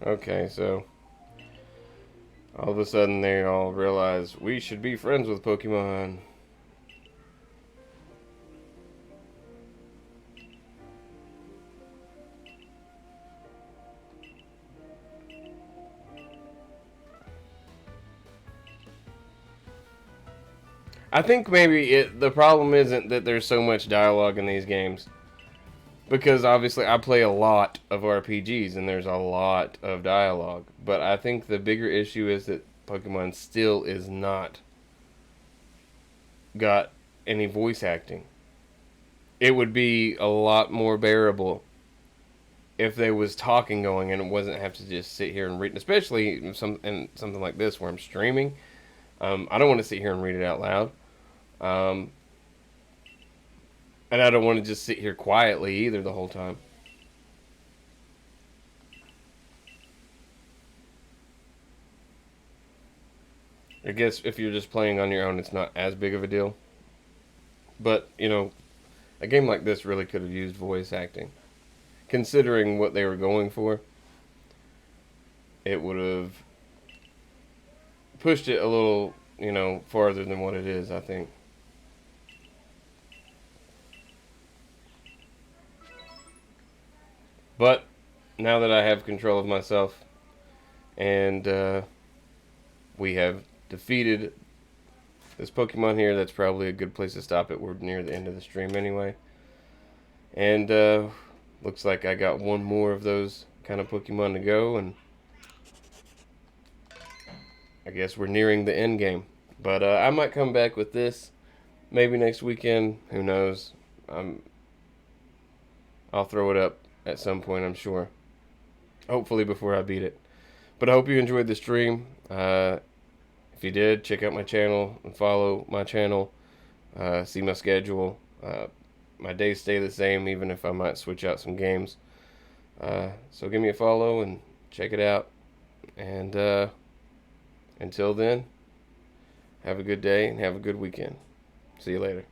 Okay, so all of a sudden they all realize we should be friends with Pokemon. I think maybe the problem isn't that there's so much dialogue in these games. Because obviously I play a lot of RPGs and there's a lot of dialogue. But I think the bigger issue is that Pokemon still is not got any voice acting. It would be a lot more bearable if there was talking going and it wasn't have to just sit here and read, especially in something like this where I'm streaming. I don't want to sit here and read it out loud. Um, and I don't want to just sit here quietly either the whole time. I guess if you're just playing on your own, it's not as big of a deal. But, a game like this really could have used voice acting. Considering what they were going for, it would have pushed it a little, farther than what it is, I think. But now that I have control of myself and we have defeated this Pokemon here, that's probably a good place to stop it. We're near the end of the stream anyway. And looks like I got one more of those kind of Pokemon to go, and I guess we're nearing the end game. But I might come back with this maybe next weekend. Who knows? I'll throw it up at some point, I'm sure. Hopefully before I beat it. But I hope you enjoyed the stream. If you did, check out my channel and follow my channel. See my schedule. My days stay the same, even if I might switch out some games. So give me a follow and check it out. And until then, have a good day and have a good weekend. See you later.